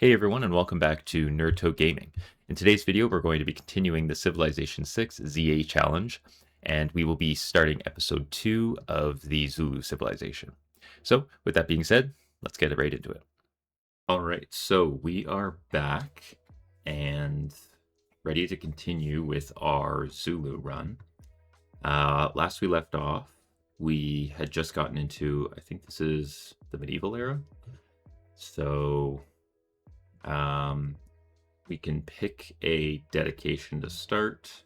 Hey everyone, and welcome back to Nerdto Gaming. In today's video, we're going to be continuing the Civilization 6 ZA challenge, and we will be starting episode 2 of the Zulu civilization. So, with that being said, let's get right into it. All right, so we are back and ready to continue with our Zulu run. Last we left off, we had just gotten into, I think this is the medieval era. So we can pick a dedication to start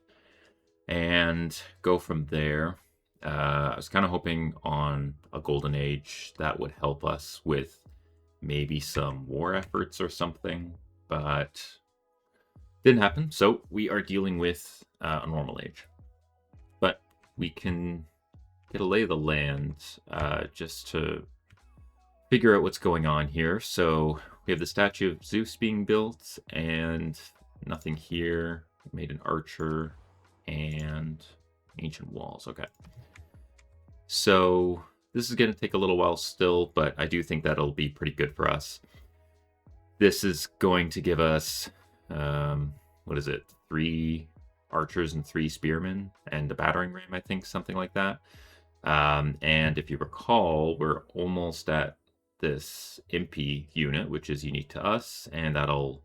and go from there. I was kind of hoping on a golden age that would help us with maybe some war efforts or something, but didn't happen. So we are dealing with a normal age, but we can get a lay of the land just to figure out what's going on here. So we have the statue of Zeus being built and nothing here. We made an archer and ancient walls. Okay. So this is going to take a little while still, but I do think that'll be pretty good for us. This is going to give us, what is it? 3 archers and 3 spearmen and a battering ram, I think, something like that. And if you recall, we're almost at this impy unit, which is unique to us, and that'll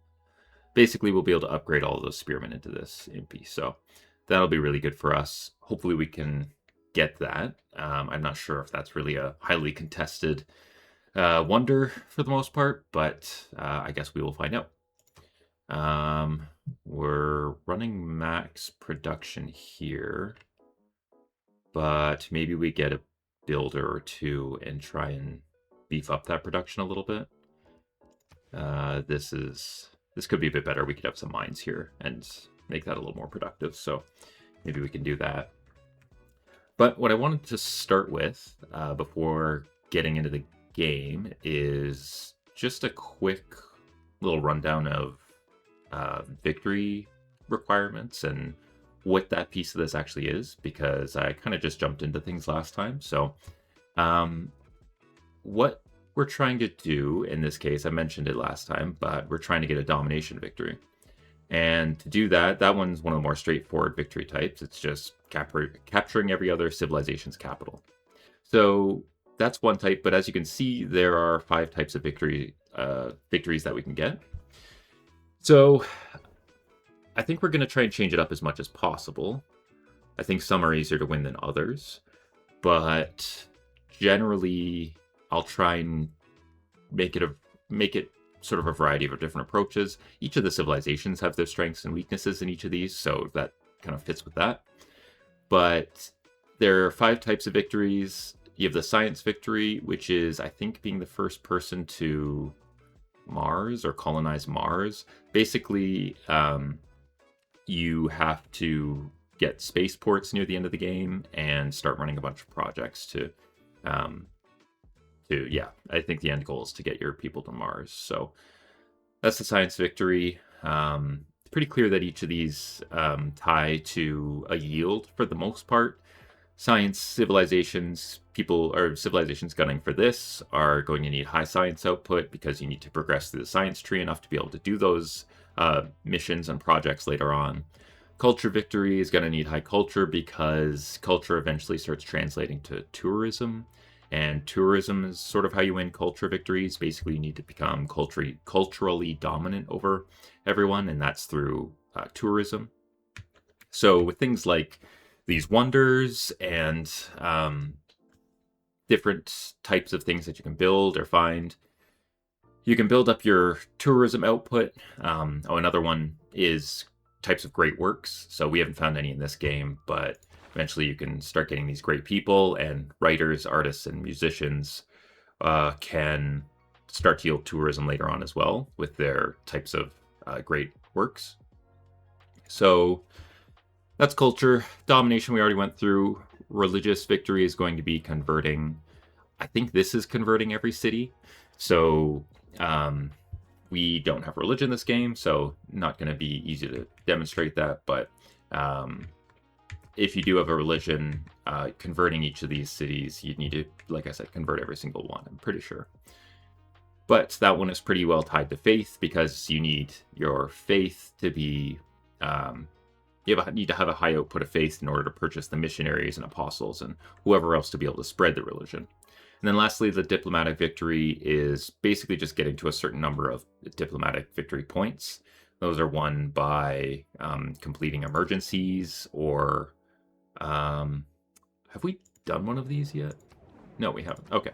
basically we'll be able to upgrade all of those spearmen into this impy. So that'll be really good for us. Hopefully we can get that. I'm not sure if that's really a highly contested wonder for the most part, but I guess we will find out. We're running max production here, but maybe we get a builder or 2 and try and beef up that production a little bit. This could be a bit better. We could have some mines here and make that a little more productive. So maybe we can do that. But what I wanted to start with before getting into the game is just a quick little rundown of victory requirements and what that piece of this actually is, because I kind of just jumped into things last time. So what we're trying to do in this case, I mentioned it last time, but we're trying to get a domination victory. And to do that, that one's one of the more straightforward victory types. It's just capturing every other civilization's capital. So that's one type, but as you can see, there are 5 types of victories that we can get. So I think we're going to try and change it up as much as possible. I think some are easier to win than others, but generally I'll try and make it sort of a variety of different approaches. Each of the civilizations have their strengths and weaknesses in each of these, so that kind of fits with that. But there are 5 types of victories. You have the science victory, which is, I think, being the first person to Mars or colonize Mars. Basically, you have to get spaceports near the end of the game and start running a bunch of projects to I think the end goal is to get your people to Mars. So that's the science victory. It's pretty clear that each of these tie to a yield for the most part. Science civilizations, civilizations gunning for this are going to need high science output because you need to progress through the science tree enough to be able to do those missions and projects later on. Culture victory is going to need high culture because culture eventually starts translating to tourism. And tourism is sort of how you win culture victories. Basically, you need to become culturally dominant over everyone, and that's through tourism. So with things like these wonders and different types of things that you can build or find, you can build up your tourism output. Another one is types of great works. So we haven't found any in this game, but eventually you can start getting these great people, and writers, artists, and musicians can start to yield tourism later on as well with their types of great works. So that's culture. Domination we already went through. Religious victory is going to be converting. I think this is converting every city. So we don't have religion in this game, so not going to be easy to demonstrate that. But if you do have a religion, converting each of these cities, you'd need to, like I said, convert every single one, I'm pretty sure. But that one is pretty well tied to faith because you need your faith to be need to have a high output of faith in order to purchase the missionaries and apostles and whoever else to be able to spread the religion. And then lastly, the diplomatic victory is basically just getting to a certain number of diplomatic victory points. Those are won by completing emergencies or... have we done one of these yet? No, we haven't. Okay.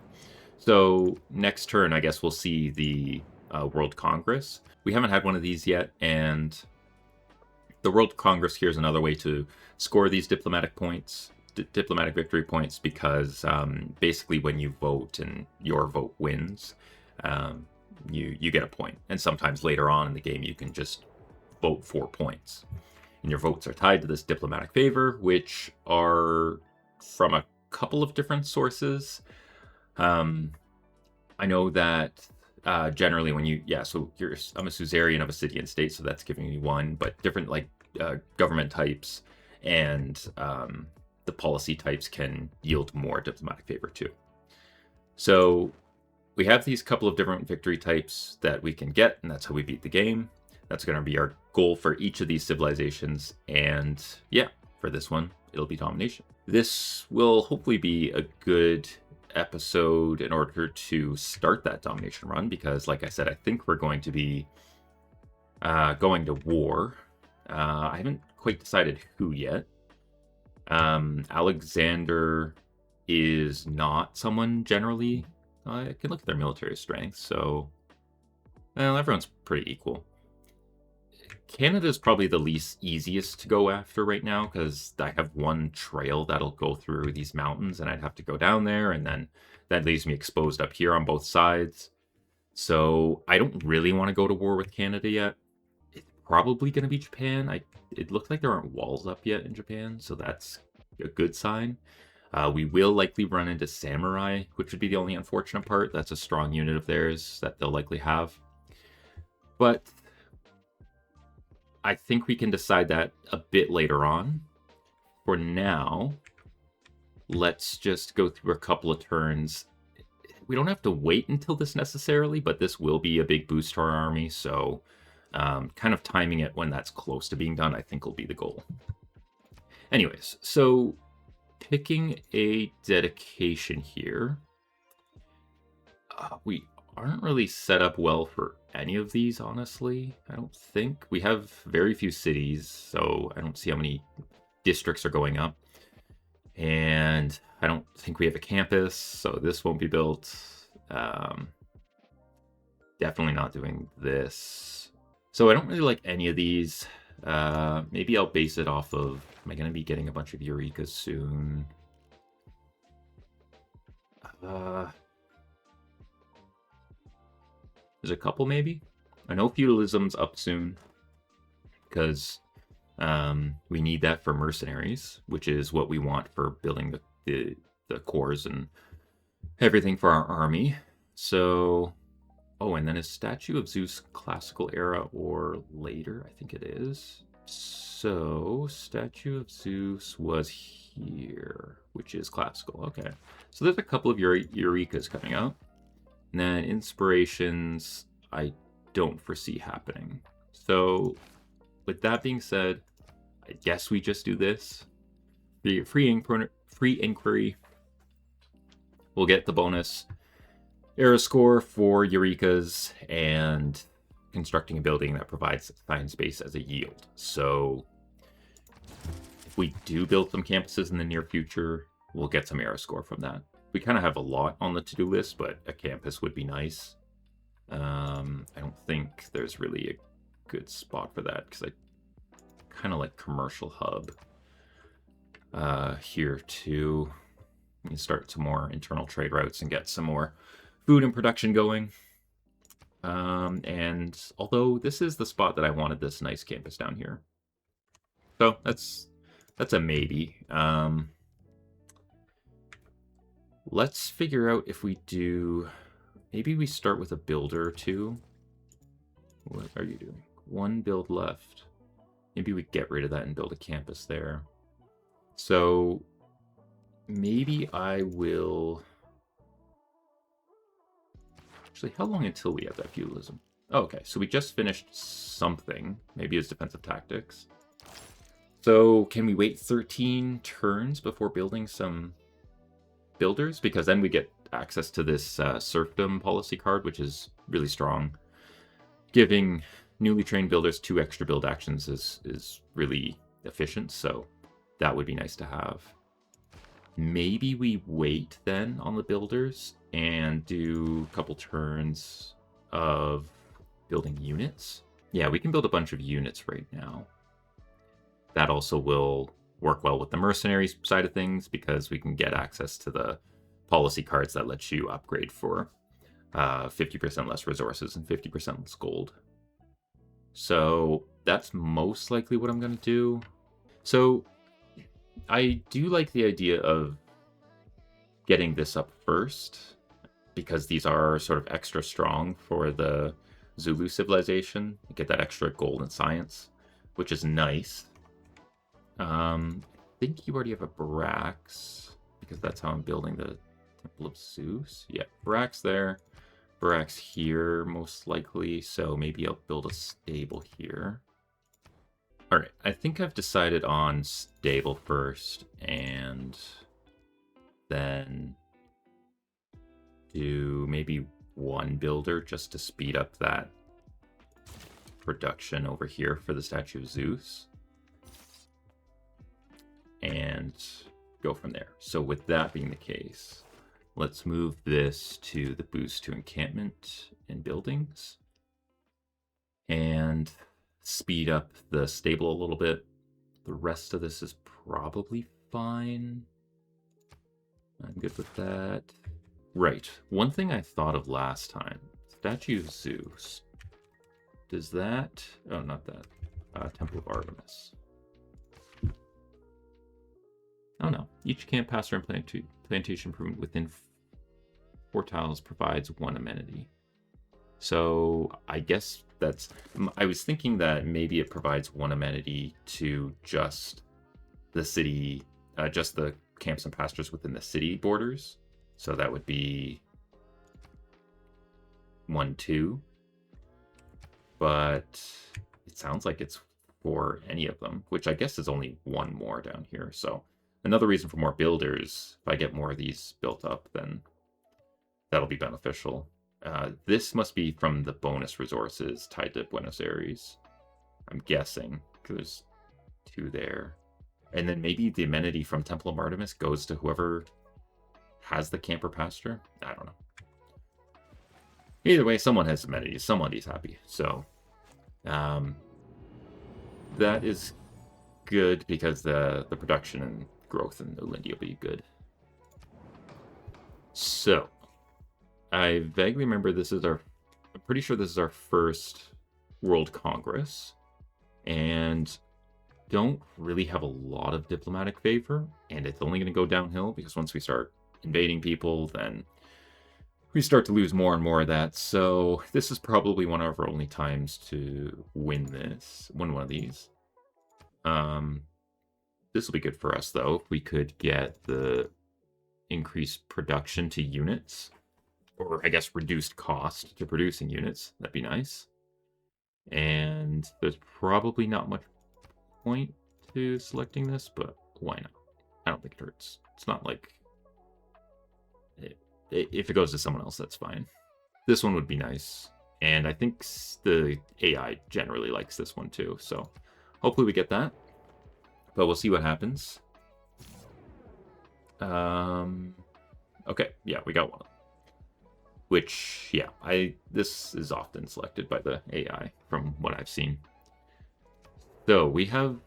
So next turn, I guess we'll see the World Congress. We haven't had one of these yet, and the World Congress here is another way to score these diplomatic points, diplomatic victory points, because basically when you vote and your vote wins, you get a point. And sometimes later on in the game, you can just vote for points. And your votes are tied to this diplomatic favor, which are from a couple of different sources. I know that generally when you, so I'm a suzerain of a city and state, so that's giving me one, but different like government types and the policy types can yield more diplomatic favor too. So we have these couple of different victory types that we can get, and that's how we beat the game. That's going to be our goal for each of these civilizations, and yeah, for this one, it'll be domination. This will hopefully be a good episode in order to start that domination run, because like I said, I think we're going to be going to war. I haven't quite decided who yet. Alexander is not someone generally. I can look at their military strength, so well, everyone's pretty equal. Canada is probably the least easiest to go after right now because I have one trail that'll go through these mountains and I'd have to go down there, and then that leaves me exposed up here on both sides. So I don't really want to go to war with Canada yet. It's probably going to be Japan. It looks like there aren't walls up yet in Japan, so that's a good sign. We will likely run into samurai, which would be the only unfortunate part. That's a strong unit of theirs that they'll likely have. But I think we can decide that a bit later on. For now, let's just go through a couple of turns. We don't have to wait until this necessarily, but this will be a big boost to our army, so kind of timing it when that's close to being done, I think will be the goal. Anyways, so picking a dedication here. We aren't really set up well for any of these, honestly. I don't think. We have very few cities, so I don't see how many districts are going up. And I don't think we have a campus, so this won't be built. Definitely not doing this. So I don't really like any of these. Maybe I'll base it off of... Am I going to be getting a bunch of Eureka's soon? There's a couple, maybe? I know feudalism's up soon, because we need that for mercenaries, which is what we want for building the cores and everything for our army. So, oh, and then is Statue of Zeus classical era or later? I think it is. So, Statue of Zeus was here, which is classical. Okay. So there's a couple of Eurekas coming out. And then inspirations, I don't foresee happening. So, with that being said, I guess we just do this. The free inquiry. We'll get the bonus era score for Eurekas and constructing a building that provides science base as a yield. So, if we do build some campuses in the near future, we'll get some era score from that. We kind of have a lot on the to-do list, but a campus would be nice. I don't think there's really a good spot for that because I kind of like commercial hub here too. We can start some more internal trade routes and get some more food and production going. And although this is the spot that I wanted this nice campus down here. So that's a maybe. Let's figure out if we do... Maybe we start with a builder or two. What are you doing? One build left. Maybe we get rid of that and build a campus there. So maybe I will... Actually, how long until we have that feudalism? Oh, okay, so we just finished something. Maybe it's defensive tactics. So can we wait 13 turns before building some builders? Because then we get access to this serfdom policy card, which is really strong. Giving newly trained builders 2 extra build actions is really efficient, so that would be nice to have. Maybe we wait then on the builders and do a couple turns of building units. Yeah, we can build a bunch of units right now. That also will work well with the mercenaries side of things because we can get access to the policy cards that let you upgrade for 50% less resources and 50% less gold. So that's most likely what I'm going to do. So I do like the idea of getting this up first because these are sort of extra strong for the Zulu civilization. You get that extra gold and science, which is nice. I think you already have a Brax because that's how I'm building the Temple of Zeus. Yeah, Brax there. Brax here, most likely. So maybe I'll build a stable here. All right, I think I've decided on stable first and then do maybe 1 builder just to speed up that production over here for the statue of Zeus. And go from there. So with that being the case, let's move this to the boost to encampment and buildings and speed up the stable a little bit. The rest of this is probably fine. I'm good with that. Right. One thing I thought of last time, statue of Zeus. Does that... Oh, not that. Temple of Artemis. Oh no. Each camp, pasture, and plantation improvement within 4 tiles provides 1 amenity. So I guess that's... I was thinking that maybe it provides 1 amenity to just the city, just the camps and pastures within the city borders. So that would be 1, 2. But it sounds like it's for any of them, which I guess is only 1 more down here. So another reason for more builders, if I get more of these built up, then that'll be beneficial. This must be from the bonus resources tied to Buenos Aires. I'm guessing, because there's 2 there. And then maybe the amenity from Temple of Artemis goes to whoever has the camper pasture. I don't know. Either way, someone has amenities. Somebody's happy. So that is good because the production and growth in Olindia will be good. So I vaguely remember I'm pretty sure this is our first World Congress, and don't really have a lot of diplomatic favor, and it's only going to go downhill because once we start invading people, then we start to lose more and more of that. So this is probably one of our only times to win one of these. This will be good for us though if we could get the increased production to units, or I guess reduced cost to producing units. That'd be nice. And there's probably not much point to selecting this, but why not? I don't think it hurts. It's not like if it goes to someone else, that's fine. This one would be nice, and I think the AI generally likes this one too, so hopefully we get that, but we'll see what happens. Okay, yeah, we got one. Which, yeah, this is often selected by the AI from what I've seen. So we have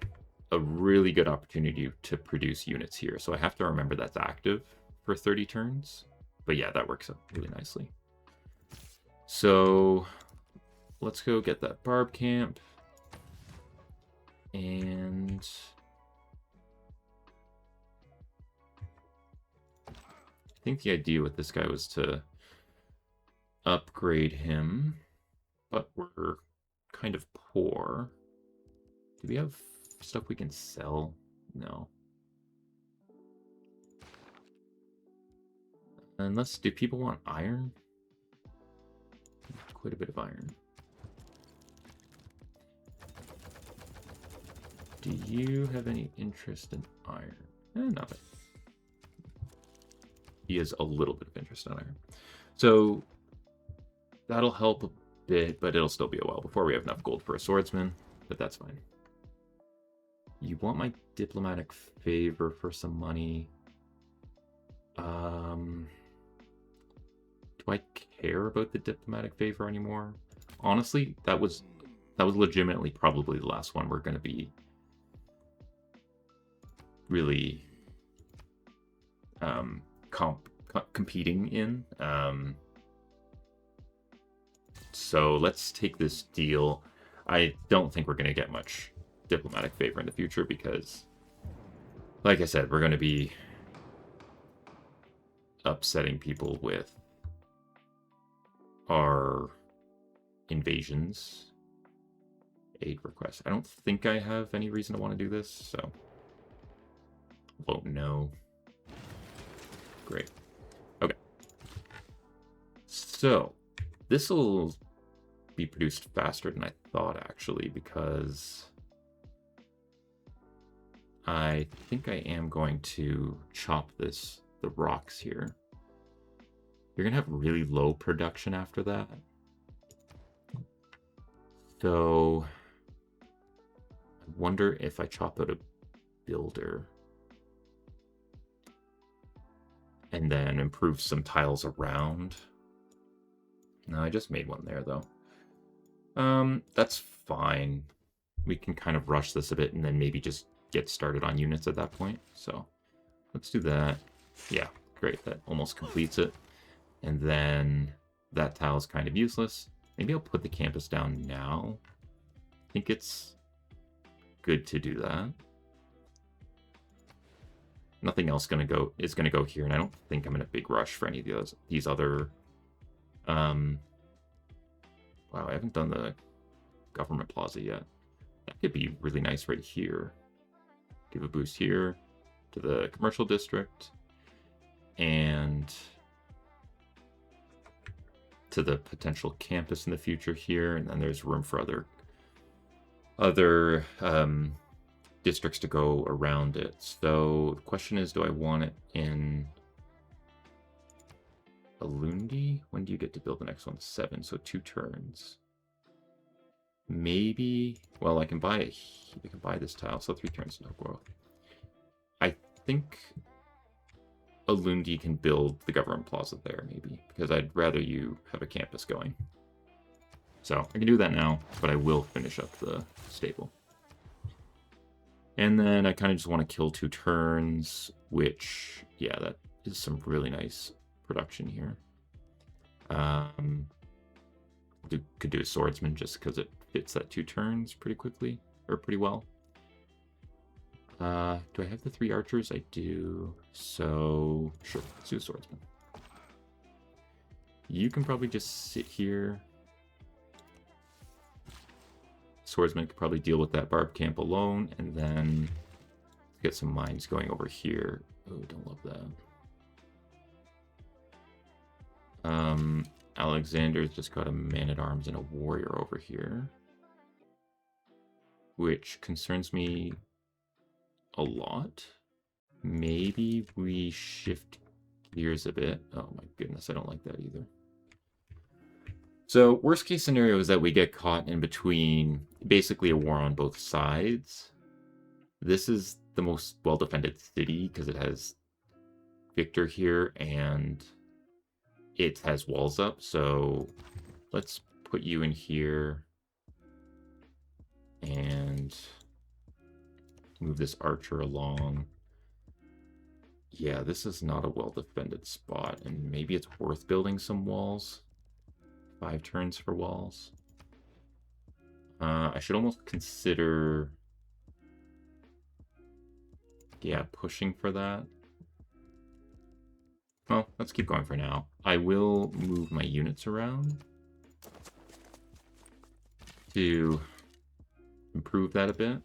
a really good opportunity to produce units here, so I have to remember that's active for 30 turns. But yeah, that works out really nicely. So let's go get that barb camp. And I think the idea with this guy was to upgrade him, but we're kind of poor. Do we have stuff we can sell? No. Unless, do people want iron? quite a bit of iron. Do you have any interest in iron? Not bad. He has a little bit of interest in iron. So that'll help a bit, but it'll still be a while before we have enough gold for a swordsman, but that's fine. You want my diplomatic favor for some money. Do I care about the diplomatic favor anymore? Honestly, that was legitimately probably the last one we're going to be really competing in. So let's take this deal. I don't think we're going to get much diplomatic favor in the future because, like I said, we're going to be upsetting people with our invasions. Aid request. I don't think I have any reason to want to do this, so vote no. Great. Okay. So this will be produced faster than I thought, actually, because I think I am going to chop the rocks here. You're going to have really low production after that. So I wonder if I chop out a builder and then improve some tiles around. No, I just made one there, though. That's fine. We can kind of rush this a bit and then maybe just get started on units at that point. So let's do that. Yeah, great. That almost completes it. And then that tile is kind of useless. Maybe I'll put the campus down now. I think it's good to do that. Nothing else is gonna go here, and I don't think I'm in a big rush for any of these other. Wow, I haven't done the government plaza yet. That could be really nice right here. Give a boost here to the commercial district and to the potential campus in the future here, and then there's room for other districts to go around it. So the question is, do I want it in Alundi? When do you get to build the next one? 7, so 2 turns. Maybe, well, I can buy this tile, so 3 turns, no growth. I think Alundi can build the government plaza there, maybe, because I'd rather you have a campus going. So I can do that now, but I will finish up the stable. And then I kind of just want to kill 2 turns, which, yeah, that is some really nice production here. Could do a swordsman just because it fits that 2 turns pretty quickly, or pretty well. Do I have the 3 archers? I do. So, sure, let's do a swordsman. You can probably just sit here. Swordsman could probably deal with that barb camp alone, and then get some mines going over here. Oh, don't love that. Alexander's just got a man-at-arms and a warrior over here, which concerns me a lot. Maybe we shift gears a bit. Oh my goodness, I don't like that either. So worst case scenario is that we get caught in between basically a war on both sides. This is the most well-defended city because it has Victor here and it has walls up. So let's put you in here and move this archer along. Yeah, this is not a well-defended spot, and maybe it's worth building some walls. 5 turns for walls. I should almost consider, yeah, pushing for that. Well, let's keep going for now. I will move my units around to improve that a bit.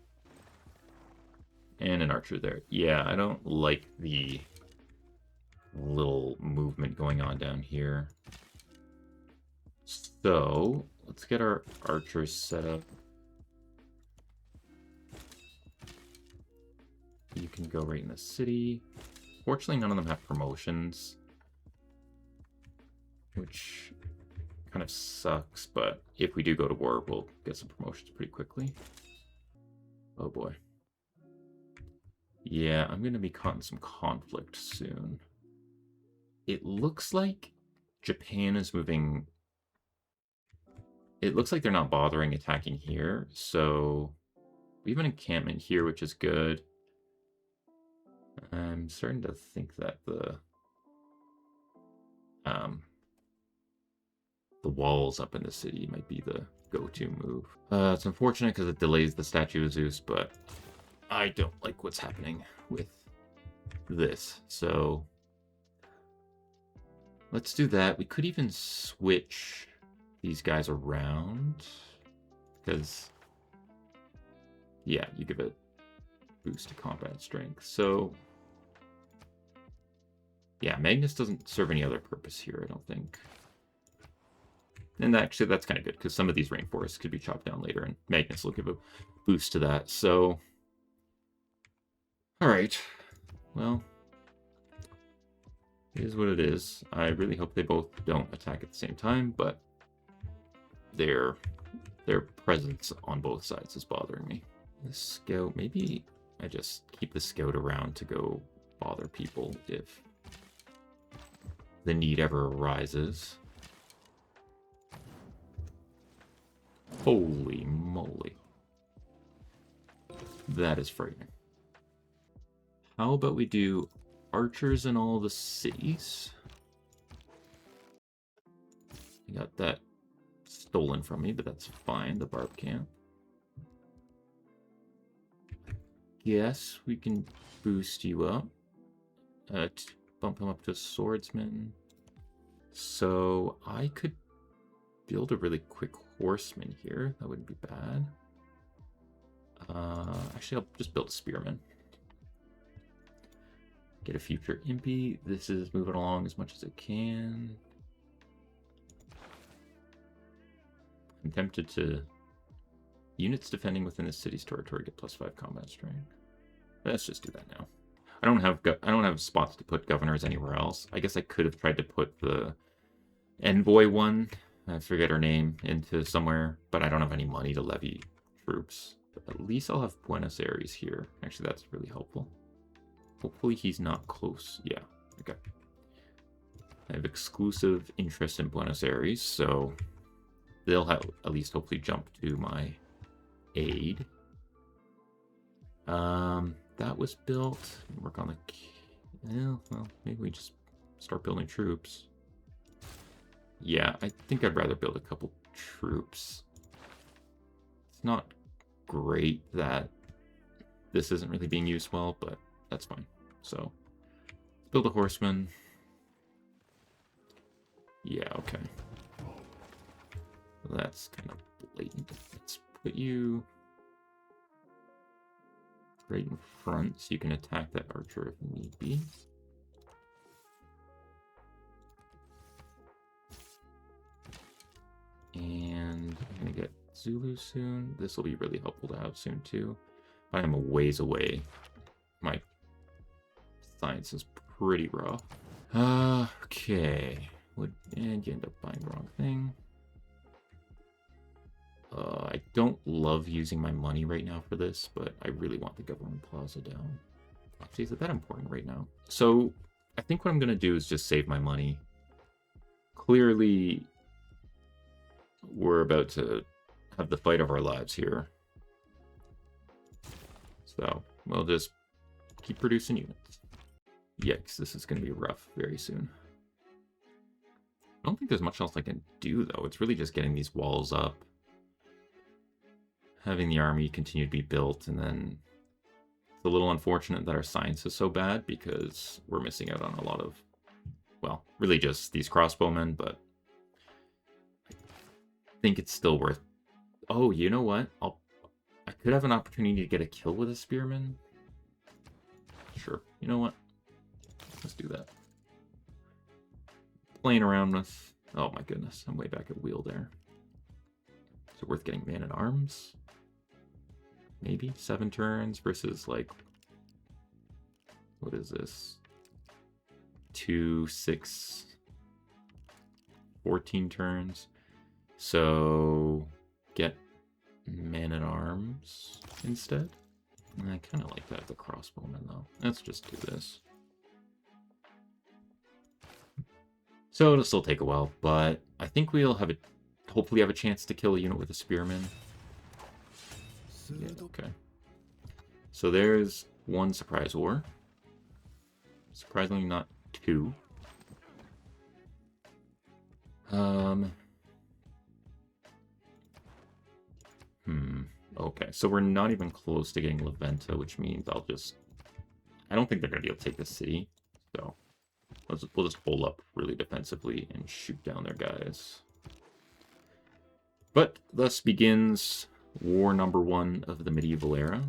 And an archer there. Yeah, I don't like the little movement going on down here. So, let's get our archers set up. You can go right in the city. Fortunately, none of them have promotions, which kind of sucks, but if we do go to war, we'll get some promotions pretty quickly. Oh boy. Yeah, I'm going to be caught in some conflict soon. It looks like Japan is moving... It looks like they're not bothering attacking here, so we have an encampment here, which is good. I'm starting to think that the walls up in the city might be the go-to move. It's unfortunate because it delays the statue of Zeus, but I don't like what's happening with this. So let's do that. We could even switch these guys around because, yeah, you give it boost to combat strength. So yeah, Magnus doesn't serve any other purpose here, I don't think. And actually, that's kind of good, because some of these rainforests could be chopped down later, and Magnus will give a boost to that. So, alright. Well, it is what it is. I really hope they both don't attack at the same time, but their presence on both sides is bothering me. The scout, maybe I just keep the scout around to go bother people if the need ever arises. Holy moly. That is frightening. How about we do archers in all the cities? I got that stolen from me, but that's fine. The barb camp. Yes, we can boost you up. Bump him up to a swordsman. So I could build a really quick horseman here. That wouldn't be bad. Actually, I'll just build a spearman. Get a future impy. This is moving along as much as it can. I'm tempted to... Units defending within the city's territory get +5 combat strength. Let's just do that now. I don't have spots to put governors anywhere else. I guess I could have tried to put the envoy one, I forget her name, into somewhere, but I don't have any money to levy troops. But at least I'll have Buenos Aires here. Actually, that's really helpful. Hopefully he's not close. Yeah, okay. I have exclusive interest in Buenos Aires, so they'll have at least hopefully jump to my aid. That was built. Work on the... Yeah, well, maybe we just start building troops. Yeah, I think I'd rather build a couple troops. It's not great that this isn't really being used well, but that's fine. So, build a horseman. Yeah, okay. That's kind of blatant. Let's put you right in front so you can attack that archer if need be. And I'm gonna get Zulu soon. This will be really helpful to have soon too. But I'm a ways away. My science is pretty rough. Okay. And you end up buying the wrong thing. I don't love using my money right now for this, but I really want the government plaza down. Actually, is it that important right now? So, I think what I'm going to do is just save my money. Clearly, we're about to have the fight of our lives here. So, we'll just keep producing units. Yikes, this is going to be rough very soon. I don't think there's much else I can do, though. It's really just getting these walls up. Having the army continue to be built, and then it's a little unfortunate that our science is so bad because we're missing out on a lot of, well, really just these crossbowmen, but I think it's still worth... Oh, you know what? I could have an opportunity to get a kill with a spearman. Sure. You know what? Let's do that. Playing around with Oh my goodness, I'm way back at wheel there. Is it worth getting man-at-arms? Maybe 7 turns versus like, what is this? 2, 6, 14 turns. So get man-at-arms instead. I kind of like that, the crossbowman though. Let's just do this. So it'll still take a while, but I think we'll have hopefully have a chance to kill a unit with a spearman. Yeah, okay. So there's 1 surprise war. Surprisingly not 2. Okay, so we're not even close to getting Leventa, which means I don't think they're going to be able to take the city. So we'll just hold up really defensively and shoot down their guys. But thus begins war number 1 of the medieval era.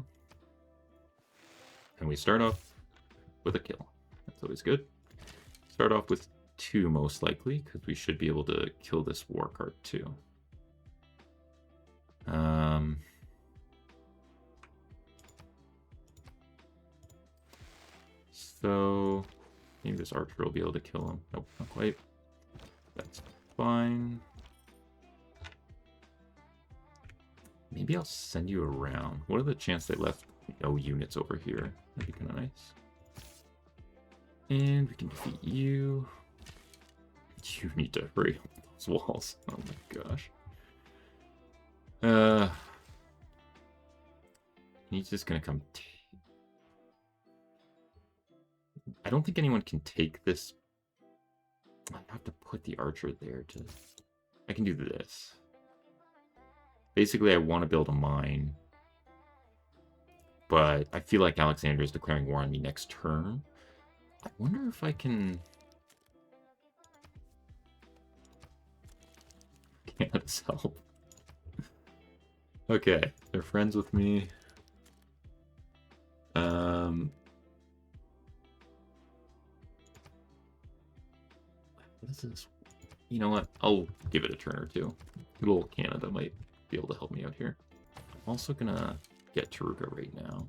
And we start off with a kill. That's always good. Start off with 2 most likely, because we should be able to kill this war cart too. So maybe this archer will be able to kill him. Nope, not quite. That's fine. Maybe I'll send you around. What are the chances they left no units over here? That'd be kind of nice. And we can defeat you. You need to hurry up those walls. Oh my gosh. He's just gonna come. I don't think anyone can take this. I have to put the archer there to. I can do this. Basically, I want to build a mine, but I feel like Alexander is declaring war on me next turn. I wonder if I can. Can't help. Okay, they're friends with me. What is this? You know what? I'll give it a turn or 2. Good old Canada might be able to help me out here. I'm also gonna get Taruka right now,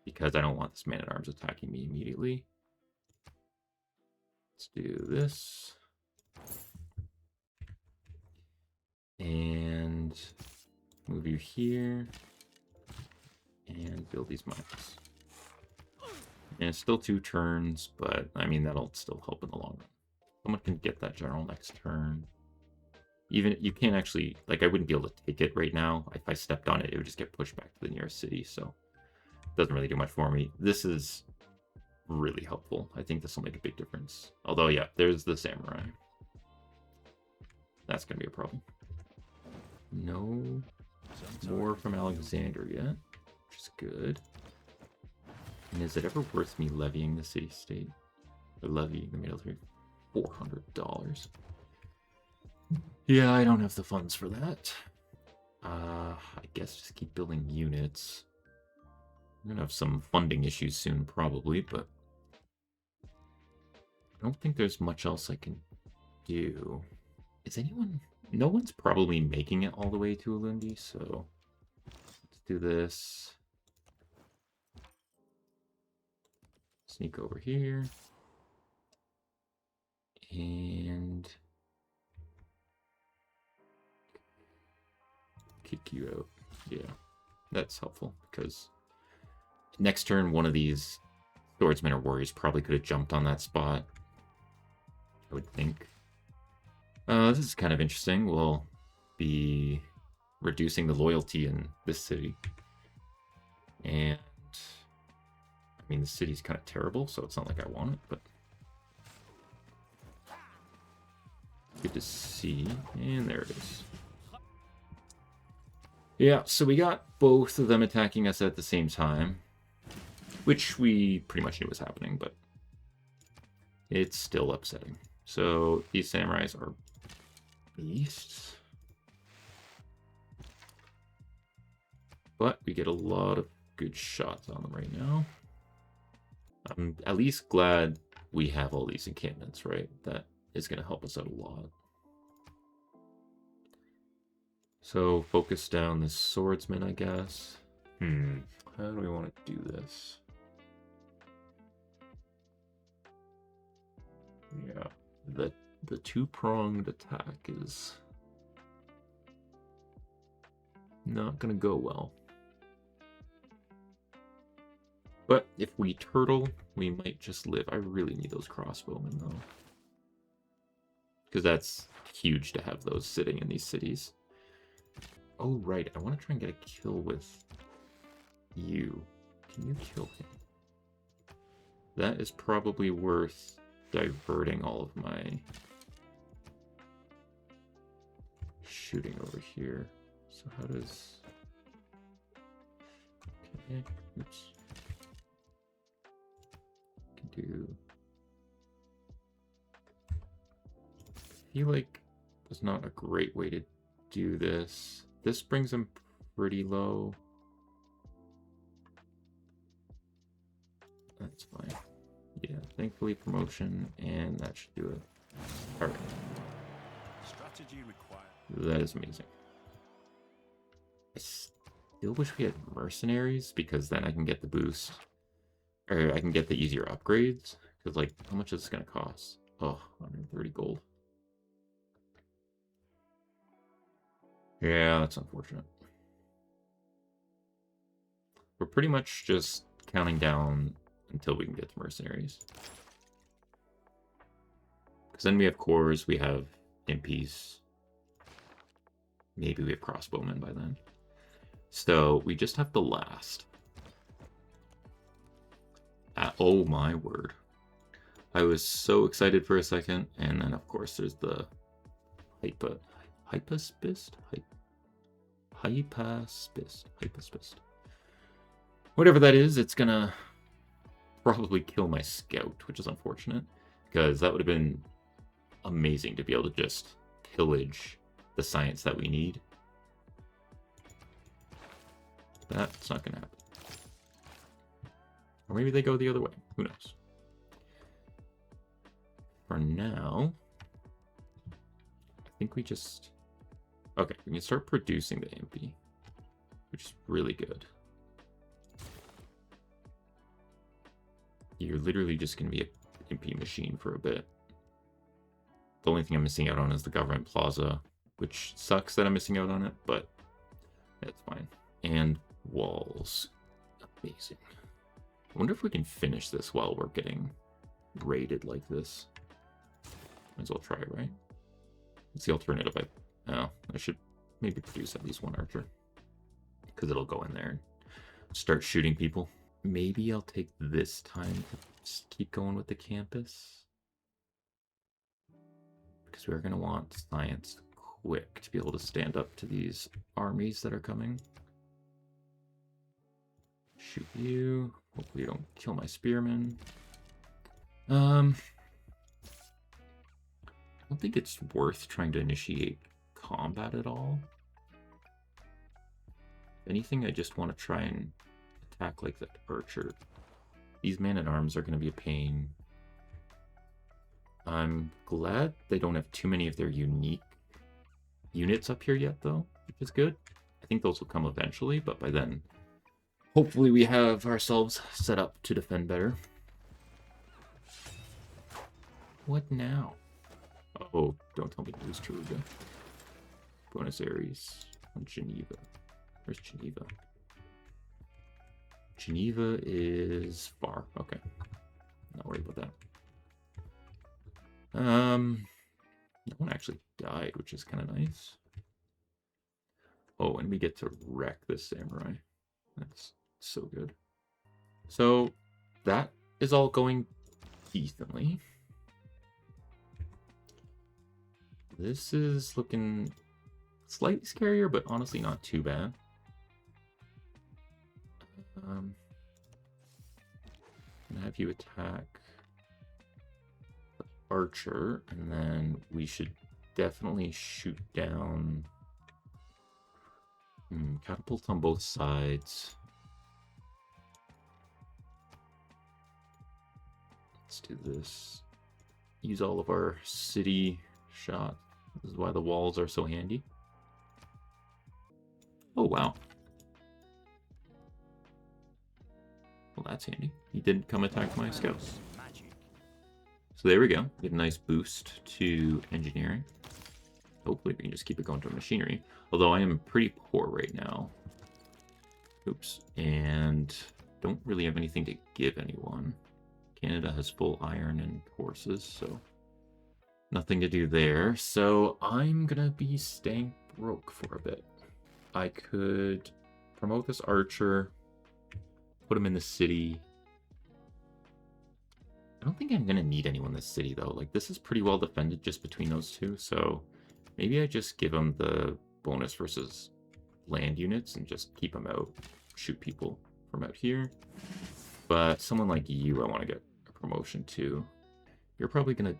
because I don't want this man-at-arms attacking me immediately. Let's do this. And move you here. And build these mines. And it's still 2 turns, but I mean, that'll still help in the long run. Someone can get that general next turn. Even, you can't actually, like, I wouldn't be able to take it right now. If I stepped on it, it would just get pushed back to the nearest city, so it doesn't really do much for me. This is really helpful. I think this will make a big difference. Although, yeah, there's the samurai. That's going to be a problem. No more from Alexander yet, which is good. And is it ever worth me levying the city-state? Or levying the military? $400. Yeah, I don't have the funds for that. I guess just keep building units. I'm gonna have some funding issues soon, probably, but I don't think there's much else I can do. Is anyone... No one's probably making it all the way to Ulundi, so let's do this. Sneak over here. And kick you out. Yeah, that's helpful, because next turn one of these swordsmen or warriors probably could have jumped on that spot, I would think. This is kind of interesting. We'll be reducing the loyalty in this city. And I mean, the city's kind of terrible, so it's not like I want it, but good to see. And there it is. Yeah, so we got both of them attacking us at the same time, which we pretty much knew was happening, but it's still upsetting. So these samurais are beasts, but we get a lot of good shots on them right now. I'm at least glad we have all these encampments, right? That is going to help us out a lot. So focus down the swordsman, I guess. How do we want to do this? Yeah, the two-pronged attack is not gonna go well. But if we turtle, we might just live. I really need those crossbowmen though, because that's huge to have those sitting in these cities. Oh right, I want to try and get a kill with you. Can you kill him? That is probably worth diverting all of my shooting over here. So how does... Okay, oops. Can do... I feel like there's not a great way to do this. This brings him pretty low. That's fine. Yeah, thankfully promotion, and that should do it. Alright. Strategy required. That is amazing. I still wish we had mercenaries, because then I can get the boost. Or I can get the easier upgrades. Because, like, how much is this going to cost? Oh, 130 gold. Yeah, that's unfortunate. We're pretty much just counting down until we can get to mercenaries. Because then we have cores, we have impies. Maybe we have crossbowmen by then. So we just have the last. Oh my word. I was so excited for a second, and then of course there's the hypaspist? Hypaspist. Whatever that is, it's gonna probably kill my scout, which is unfortunate, because that would have been amazing to be able to just pillage the science that we need. That's not gonna happen. Or maybe they go the other way. Who knows? For now, I think we just... Okay, we can start producing the MP, which is really good. You're literally just going to be an MP machine for a bit. The only thing I'm missing out on is the government plaza, which sucks that I'm missing out on it, but that's fine. And walls. Amazing. I wonder if we can finish this while we're getting raided like this. Might as well try it, right? What's the alternative? I should maybe produce at least one archer, because it'll go in there and start shooting people. Maybe I'll take this time to just keep going with the campus, because we're going to want science quick to be able to stand up to these armies that are coming. Shoot you. Hopefully you don't kill my spearmen. I don't think it's worth trying to initiate combat at all. If anything, I just want to try and attack like the archer. These man-at-arms are going to be a pain. I'm glad they don't have too many of their unique units up here yet, though, which is good. I think those will come eventually, but by then, hopefully we have ourselves set up to defend better. What now? Oh, don't tell me to lose Cheruga. Buenos Aires and Geneva. Where's Geneva? Geneva is far. Okay. Not worried about that. No one actually died, which is kind of nice. Oh, and we get to wreck this samurai. That's so good. So that is all going decently. This is looking slightly scarier, but honestly not too bad. I'm gonna have you attack the archer, and then we should definitely shoot down catapults on both sides. Let's do this. use all of our city shots. This is why the walls are so handy. Oh, wow. Well, that's handy. He didn't come attack my scouts. Magic. So there we go. Get a nice boost to engineering. Hopefully we can just keep it going to machinery. Although I am pretty poor right now. Oops. And don't really have anything to give anyone. Canada has full iron and horses, so nothing to do there. So I'm gonna be staying broke for a bit. I could promote this archer, put him in the city. I don't think I'm gonna need anyone in this city though. Like, this is pretty well defended just between those two, so maybe I just give him the bonus versus land units and just keep him out, shoot people from out here. But someone like you, I want to get a promotion to. You're probably gonna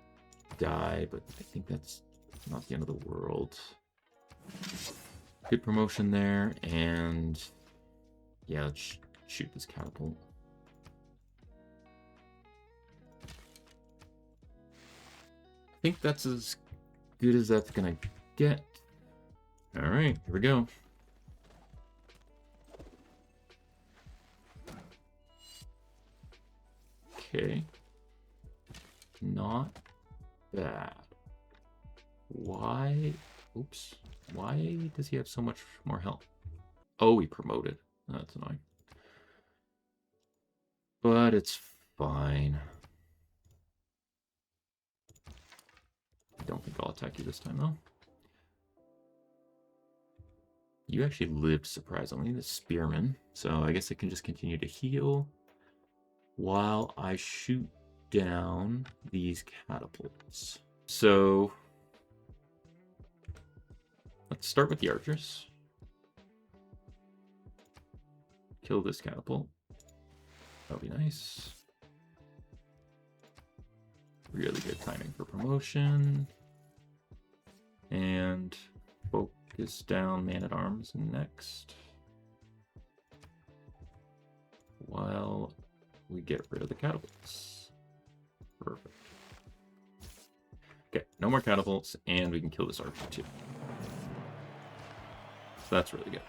die, but I think that's not the end of the world. Good promotion there, and yeah, let's shoot this catapult. I think that's as good as that's gonna get. All right, here we go. Okay. Not bad. Why? Oops. Why does he have so much more health? Oh, he promoted. That's annoying. But it's fine. I don't think I'll attack you this time, though. You actually lived, surprisingly, the spearman. So I guess I can just continue to heal while I shoot down these catapults. So let's start with the archers. Kill this catapult. That'll be nice. Really good timing for promotion. And focus down man-at-arms next. While we get rid of the catapults. Perfect. Okay, no more catapults, and we can kill this archer too. So that's really good.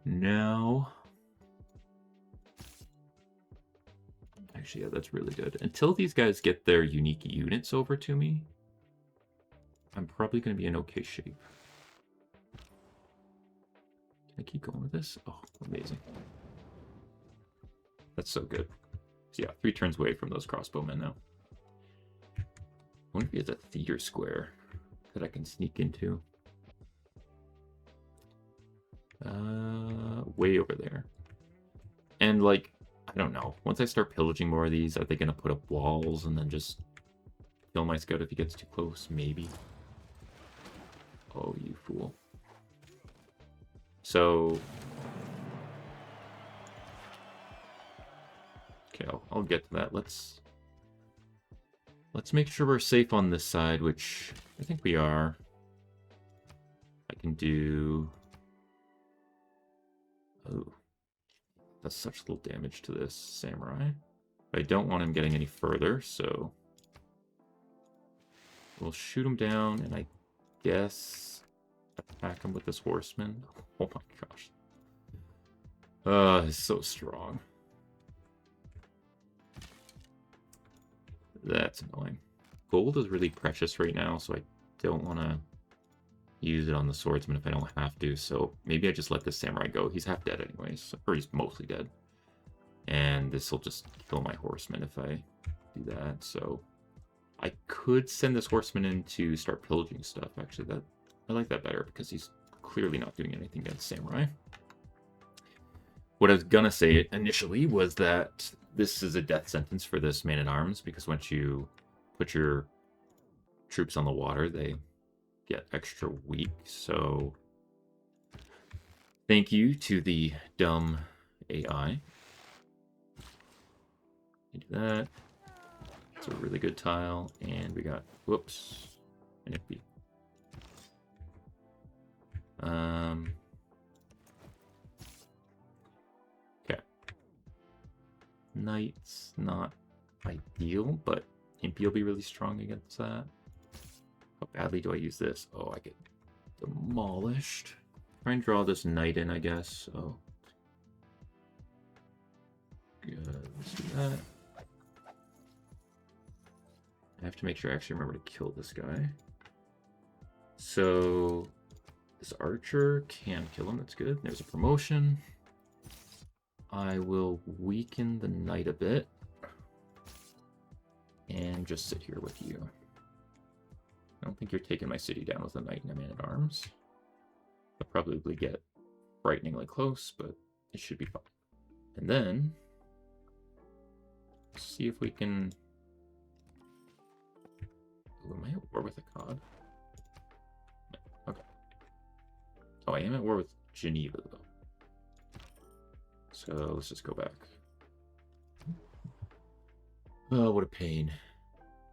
Now, actually, yeah, that's really good. Until these guys get their unique units over to me, I'm probably going to be in okay shape. Can I keep going with this? Oh, amazing. That's so good. So yeah, 3 turns away from those crossbowmen now. I wonder if he has a theater square that I can sneak into. Way over there. And like, I don't know. Once I start pillaging more of these, are they going to put up walls and then just kill my scout if he gets too close? Maybe. Oh, you fool. So... okay, I'll get to that. Let's make sure we're safe on this side, which I think we are. I can do... oh. That's such little damage to this samurai. But I don't want him getting any further, so... we'll shoot him down, and I guess attack him with this horseman. Oh my gosh. He's so strong. That's annoying. Gold is really precious right now, so I don't want to use it on the swordsman if I don't have to. So maybe I just let this samurai go. He's half dead anyways, or he's mostly dead. And this will just kill my horseman if I do that. So I could send this horseman in to start pillaging stuff. Actually, I like that better because he's clearly not doing anything against samurai. What I was gonna say initially was that this is a death sentence for this man-at-arms, because once you put your troops on the water, they get extra weak. So thank you to the dumb AI. You do that. It's a really good tile, and we got, whoops, an iffy. Okay. Knights, not ideal, but Impy will be really strong against that. How badly do I use this? Oh, I get demolished. Try and draw this knight in, I guess. Oh. Good. Let's do that. I have to make sure I actually remember to kill this guy. So this archer can kill him. That's good. There's a promotion. I will weaken the knight a bit. And just sit here with you. I don't think you're taking my city down with a knight and a man-at-arms. I'll probably get frighteningly close, but it should be fine. And then, see if we can... Ooh, am I at war with Akkad? No. Okay. Oh, I am at war with Geneva, though. So, let's just go back. Oh, what a pain.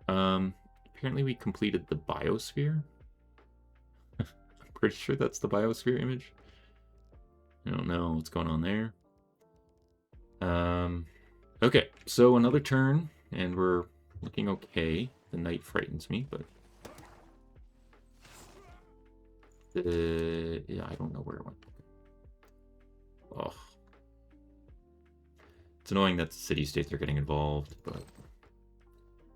Apparently we completed the biosphere. I'm pretty sure that's the biosphere image. I don't know what's going on there. Okay, so another turn, and we're looking okay. The knight frightens me, but... yeah, I don't know where it went. Oh. It's annoying that the city-states are getting involved, but...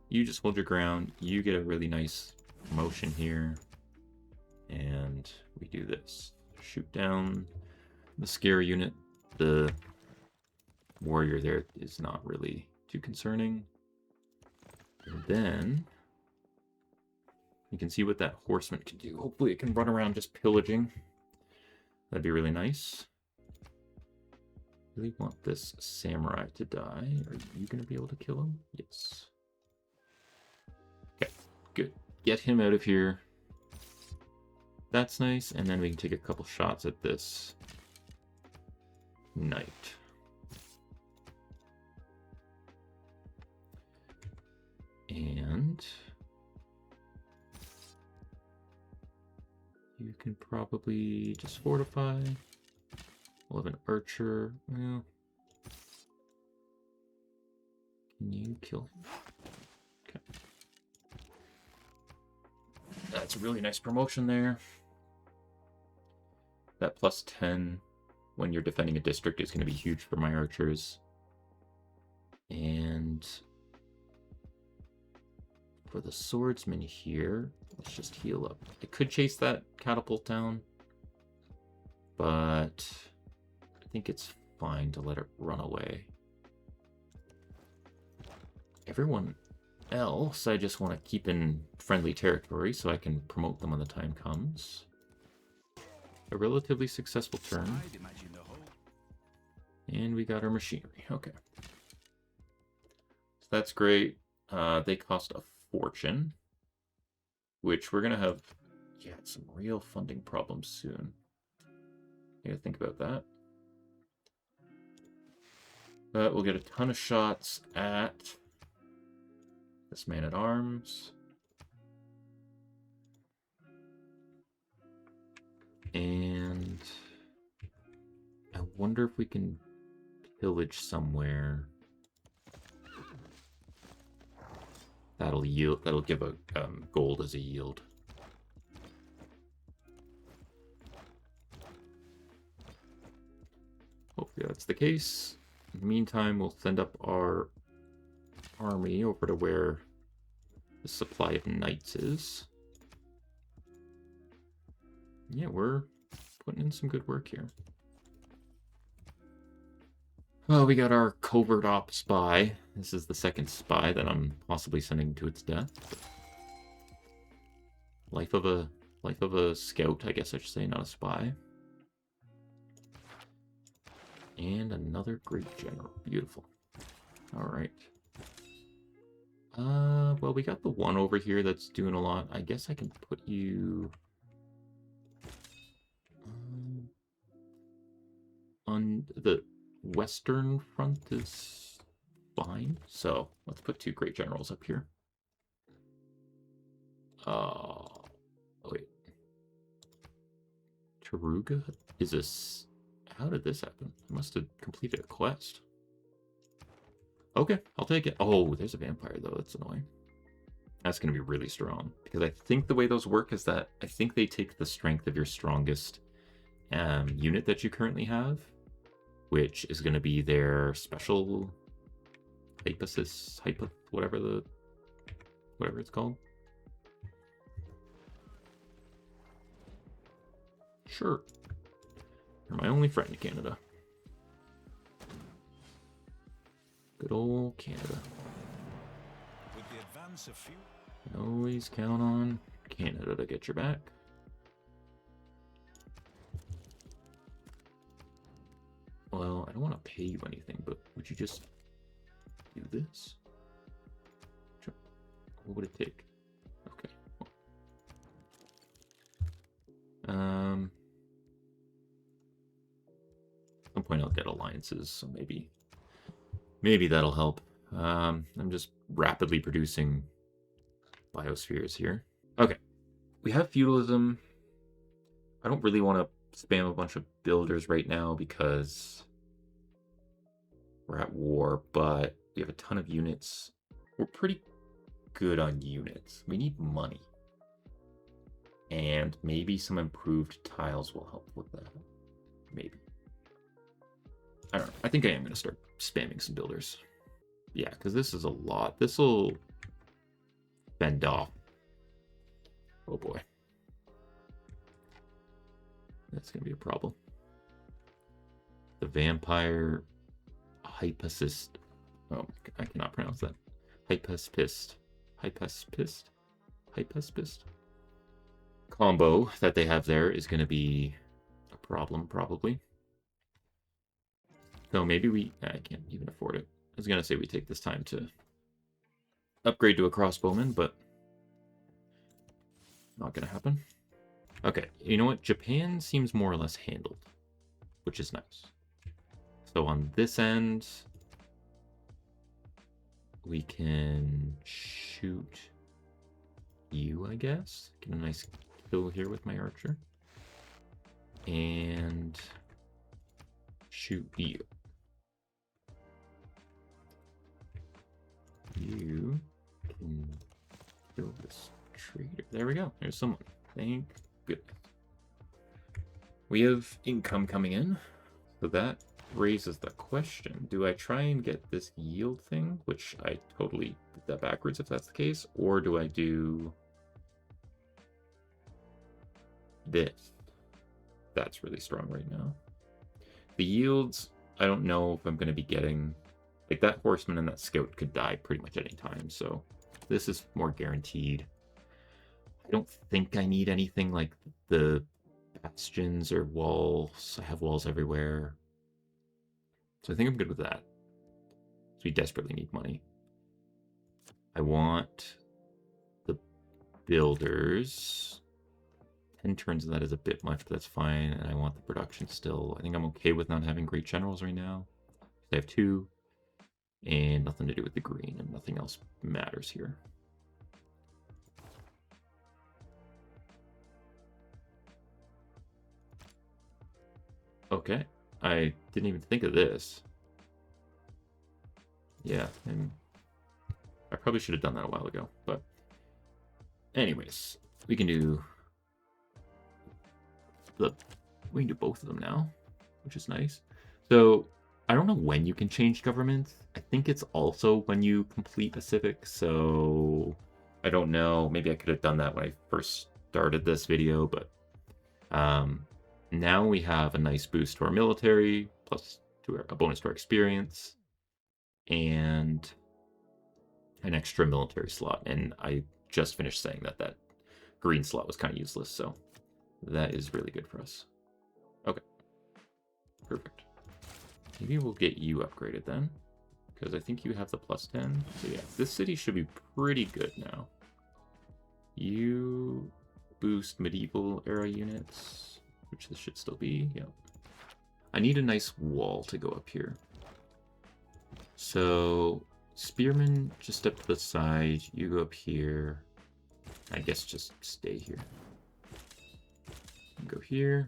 You just hold your ground, you get a really nice promotion here, and we do this. Shoot down the scare unit. The warrior there is not really too concerning. And then you can see what that horseman can do. Hopefully it can run around just pillaging. That'd be really nice. Really want this samurai to die. Are you going to be able to kill him? Yes. Okay, good. Get him out of here. That's nice. And then we can take a couple shots at this knight. And you can probably just fortify. We'll have an archer. Well, can you kill him? Okay. That's a really nice promotion there. That plus 10 when you're defending a district is going to be huge for my archers. And for the swordsman here, let's just heal up. I could chase that catapult down, but I think it's fine to let it run away. Everyone else, I just want to keep in friendly territory so I can promote them when the time comes. A relatively successful turn. And we got our machinery. Okay. So that's great. They cost a fortune, which we're going to have some real funding problems soon. You gotta think about that. But we'll get a ton of shots at this man-at-arms. And I wonder if we can pillage somewhere. That'll yield. That'll give a gold as a yield. Hopefully that's the case. In the meantime, we'll send up our army over to where the supply of knights is. Yeah, we're putting in some good work here. Well, we got our covert op spy. This is the second spy that I'm possibly sending to its death. Life of a scout, I guess I should say, not a spy. And another great general. Beautiful. Alright. Well, we got the one over here that's doing a lot. I guess I can put you... on the western front is fine. So, let's put two great generals up here. Oh, wait. Taruga is how did this happen? I must have completed a quest. Okay, I'll take it. Oh, there's a vampire, though. That's annoying. That's going to be really strong. Because I think the way those work is that I think they take the strength of your strongest unit that you currently have, which is going to be their special whatever it's called. Sure. You're my only friend, Canada. Good old Canada. With the advance of fuel. You can always count on Canada to get your back. Well, I don't want to pay you anything, but would you just do this? Sure. What would it take? Okay. At some point I'll get alliances, so maybe that'll help. I'm just rapidly producing biospheres here. Okay. We have feudalism. I don't really want to spam a bunch of builders right now because we're at war, but we have a ton of units. We're pretty good on units. We need money. And maybe some improved tiles will help with that. Maybe. I don't know. I think I am going to start spamming some builders. Yeah, because this is a lot. This will fend off. Oh boy. That's going to be a problem. The vampire hypacist. Oh, I cannot pronounce that. Hypaspist combo that they have there is going to be a problem, probably. So maybe I can't even afford it. I was going to say we take this time to upgrade to a crossbowman, but not going to happen. Okay, you know what? Japan seems more or less handled, which is nice. So on this end, we can shoot you, I guess. Get a nice kill here with my archer. And shoot you. You can kill this trader. There we go. There's someone. Thank goodness. We have income coming in. So that raises the question. Do I try and get this yield thing? Which I totally did that backwards if that's the case. Or do I do this? That's really strong right now. The yields, I don't know if I'm going to be getting... Like, that horseman and that scout could die pretty much any time, so this is more guaranteed. I don't think I need anything like the bastions or walls. I have walls everywhere. So I think I'm good with that. So we desperately need money. I want the builders. 10 turns of that is a bit much, but that's fine. And I want the production still. I think I'm okay with not having great generals right now. I have 2. And nothing to do with the green, and nothing else matters here. Okay, I didn't even think of this. Yeah, and I probably should have done that a while ago, but anyways, we can do both of them now, which is nice. So I don't know when you can change governments. I think it's also when you complete a civic, so I don't know. Maybe I could have done that when I first started this video, but now we have a nice boost to our military, plus a bonus to our experience, and an extra military slot. And I just finished saying that green slot was kind of useless, so that is really good for us. Okay, perfect. Maybe we'll get you upgraded then, because I think you have the +10. So yeah, this city should be pretty good now. You boost medieval era units, which this should still be. Yep. I need a nice wall to go up here. So spearmen, just step to the side. You go up here. I guess just stay here. Go here.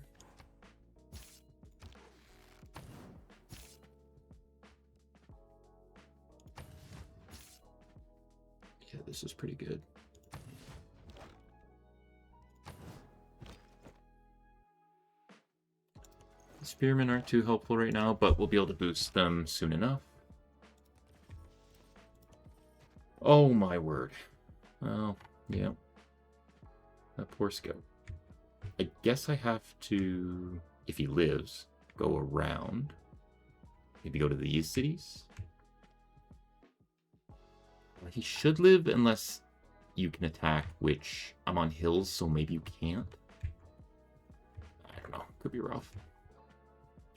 this is pretty good. The spearmen aren't too helpful right now, but we'll be able to boost them soon enough. Oh my word. Well, yeah. That poor scout. I guess I have to, if he lives, go around. Maybe go to these cities. He should live unless you can attack, which I'm on hills, so maybe you can't. I don't know. Could be rough.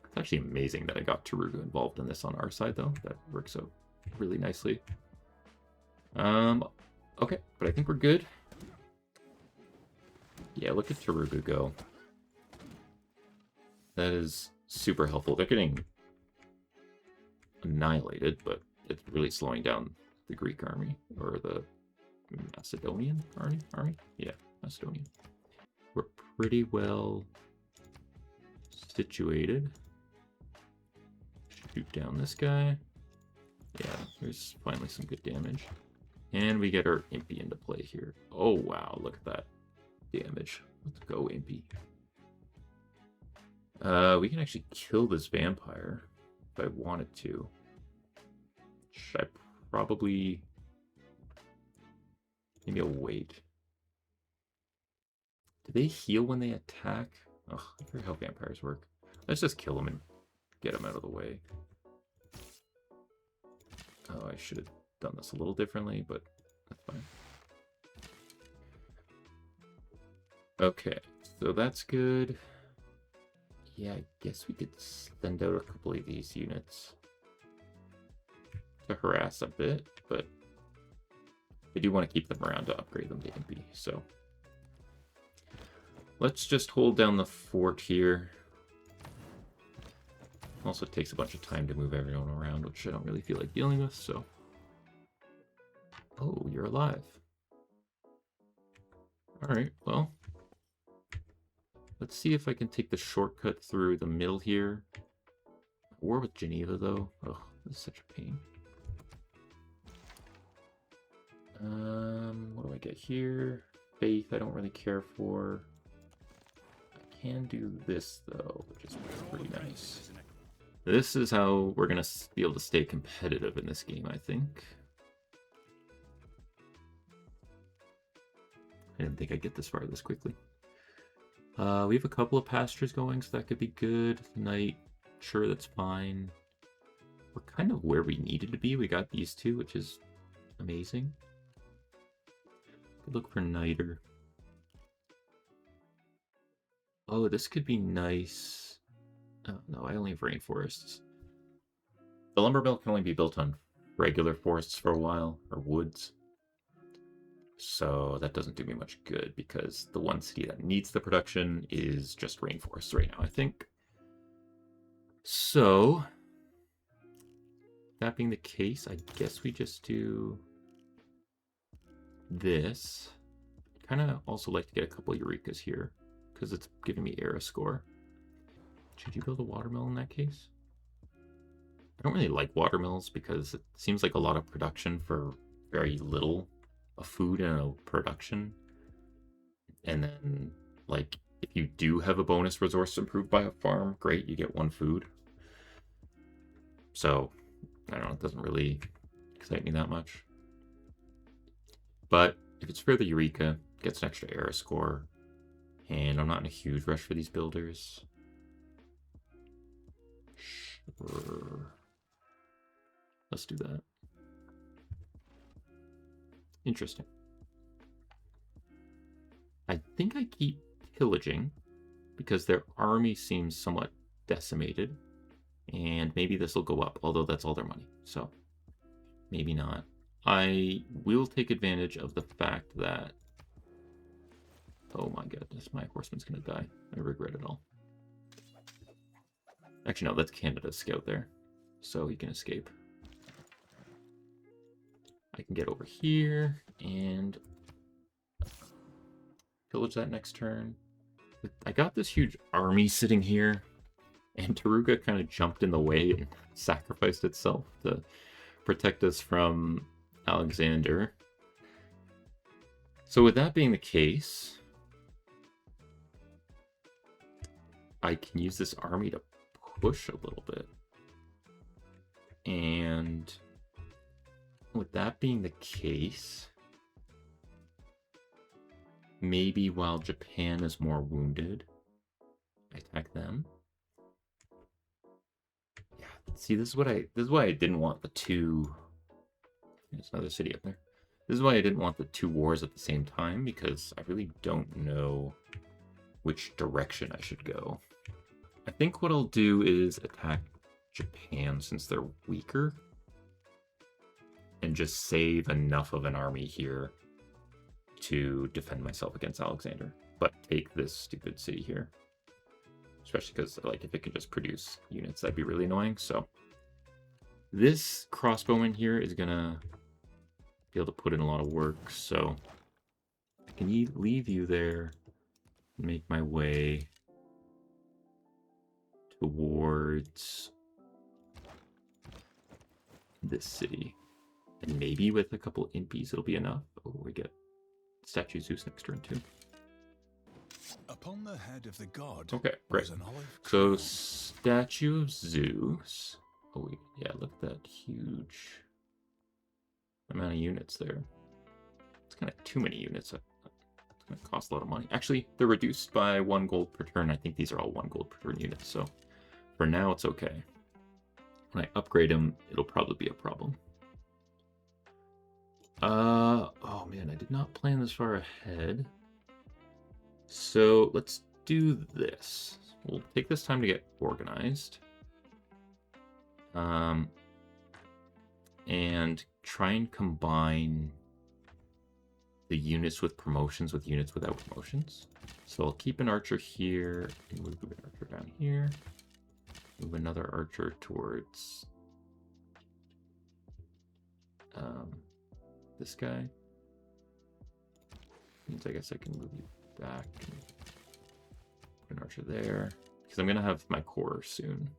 It's actually amazing that I got Taruga involved in this on our side, though. That works out really nicely. Okay, but I think we're good. Yeah, look at Taruga go. That is super helpful. They're getting annihilated, but it's really slowing down the Greek army, or the Macedonian army? Yeah, Macedonian. We're pretty well situated. Shoot down this guy. Yeah, there's finally some good damage. And we get our Impy into play here. Oh, wow, look at that damage. Let's go, Impy. We can actually kill this vampire if I wanted to. Should I probably... Maybe I'll wait. Do they heal when they attack? Ugh, I forget how vampires work. Let's just kill them and get them out of the way. Oh, I should have done this a little differently, but that's fine. Okay, so that's good. Yeah, I guess we could send out a couple of these units to harass a bit, but I do want to keep them around to upgrade them to MP, so let's just hold down the fort here. Also, it takes a bunch of time to move everyone around, which I don't really feel like dealing with, so... Oh, you're alive. Alright, well... Let's see if I can take the shortcut through the middle here. War with Geneva, though. Oh, this is such a pain. What do I get here? Faith, I don't really care for. I can do this, though, which is pretty nice. This is how we're going to be able to stay competitive in this game, I think. I didn't think I'd get this far this quickly. We have a couple of pastures going, so that could be good. Night, sure, that's fine. We're kind of where we needed to be. We got these two, which is amazing. Could look for Niter. Oh, this could be nice. Oh, no, I only have rainforests. The lumber mill can only be built on regular forests for a while, or woods. So that doesn't do me much good, because the one city that needs the production is just rainforests right now, I think. So, that being the case, I guess we just do this. Kind of also like to get a couple of Eurekas here, because it's giving me era score. Should you build a watermill in that case? I don't really like watermills because it seems like a lot of production for very little of food and a production. And then, like, if you do have a bonus resource improved by a farm, great, you get one food. So, I don't know, it doesn't really excite me that much. But if it's for the Eureka, it gets an extra era score. And I'm not in a huge rush for these builders. Sure. Let's do that. Interesting. I think I keep pillaging because their army seems somewhat decimated. And maybe this will go up, although that's all their money. So, maybe not. I will take advantage of the fact that... Oh my goodness, my horseman's gonna die. I regret it all. Actually, no, that's Canada's scout there. So he can escape. I can get over here and pillage that next turn. I got this huge army sitting here, and Taruga kind of jumped in the way and sacrificed itself to protect us from Alexander. So with that being the case, I can use this army to push a little bit. And with that being the case, maybe while Japan is more wounded, I attack them. Yeah, see, this is why I didn't want the two. There's another city up there. This is why I didn't want the two wars at the same time, because I really don't know which direction I should go. I think what I'll do is attack Japan since they're weaker, and just save enough of an army here to defend myself against Alexander, but take this stupid city here. Especially because, like, if it can just produce units, that'd be really annoying. So this crossbowman here is gonna be able to put in a lot of work. So I can leave you there and make my way towards this city. And maybe with a couple impies it'll be enough. Oh, we get Statue Zeus next turn too. Upon the head of the god. Okay, great. So Statue of Zeus. Oh yeah, look at that huge amount of units there. It's kind of too many units. It's going to cost a lot of money. Actually, they're reduced by 1 gold per turn. I think these are all 1 gold per turn units. So for now, it's okay. When I upgrade them, it'll probably be a problem. Oh man, I did not plan this far ahead. So let's do this. We'll take this time to get organized. And try and combine the units with promotions with units without promotions. So I'll keep an archer here, and move an archer down here. Move another archer towards this guy. Means I guess I can move you back and put an archer there. Because I'm going to have my core soon.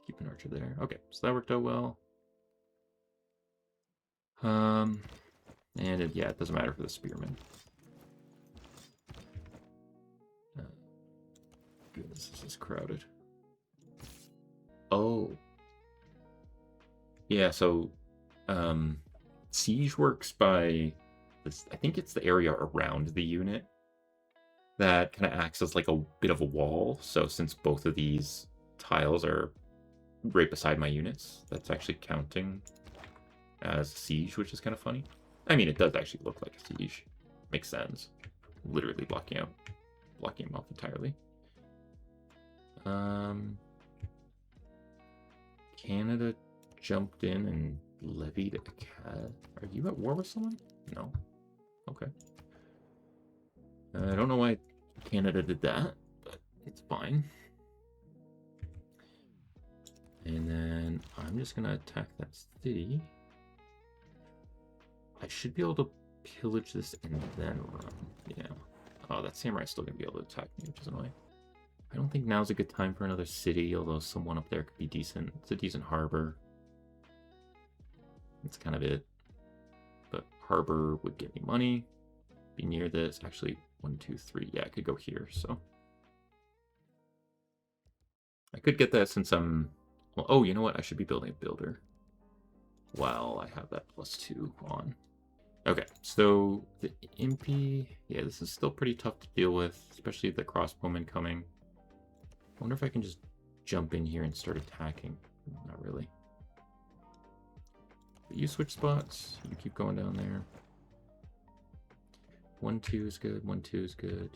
Keep an archer there. Okay, so that worked out well. And yeah, it doesn't matter for the spearmen. Goodness, this is crowded. Oh. Yeah, so siege works by this. I think it's the area around the unit that kind of acts as like a bit of a wall. So since both of these tiles are right beside my units, that's actually counting as siege, which is kind of funny. I mean, it does actually look like a siege. Makes sense. Literally blocking him off entirely. Canada jumped in and levied a cat. Are you at war with someone? No. Okay. I don't know why Canada did that, but it's fine. And then I'm just gonna attack that city. I should be able to pillage this and then run. Yeah. Oh, that samurai's still gonna be able to attack me, which is annoying. I don't think now's a good time for another city, although someone up there could be decent. It's a decent harbor. That's kind of it. But harbor would get me money. Be near this. Actually, 1, 2, 3. Yeah, I could go here, so. I could get that since I'm... Well, oh, you know what? I should be building a builder while I have that +2 on. Okay, so the Impy... Yeah, this is still pretty tough to deal with, especially the crossbowmen coming. I wonder if I can just jump in here and start attacking. Not really. But you switch spots. You keep going down there. 1, 2 is good. 1, 2 is good.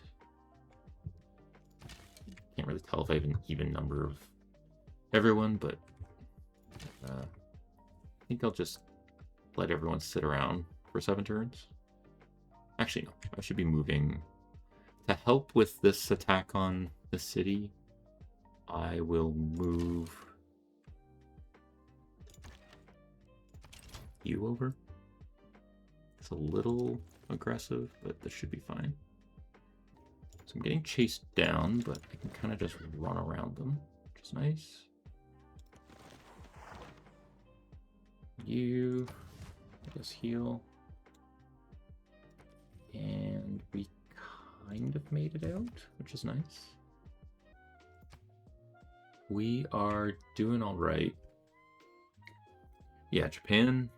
Can't really tell if I have an even number of everyone, but I think I'll just let everyone sit around for 7 turns. Actually, no. I should be moving to help with this attack on the city. I will move you over. It's a little aggressive, but this should be fine. So I'm getting chased down, but I can kind of just run around them, which is nice. You, I guess, heal. kind of made it out, which is nice. We are doing all right. Yeah, Japan,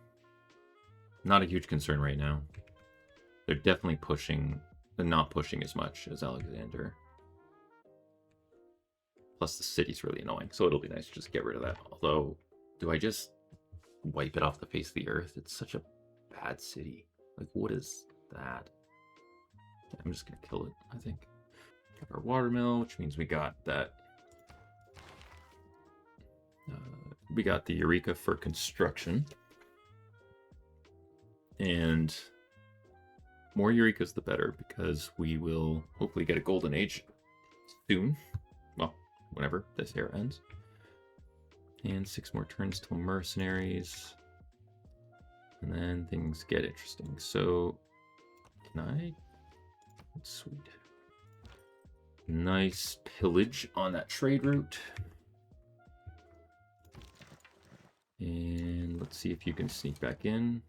not a huge concern right now. They're definitely pushing, they're not pushing as much as Alexander. Plus the city's really annoying, so it'll be nice to just get rid of that. Although, do I just wipe it off the face of the earth? It's such a bad city. Like, what is that? I'm just gonna kill it, I think. Got our watermill, which means we got that. We got the Eureka for construction. And more Eurekas the better, because we will hopefully get a golden age soon. Well, whenever this era ends. And 6 more turns till mercenaries. And then things get interesting. So, can I? Sweet. Nice pillage on that trade route. And let's see if you can sneak back in.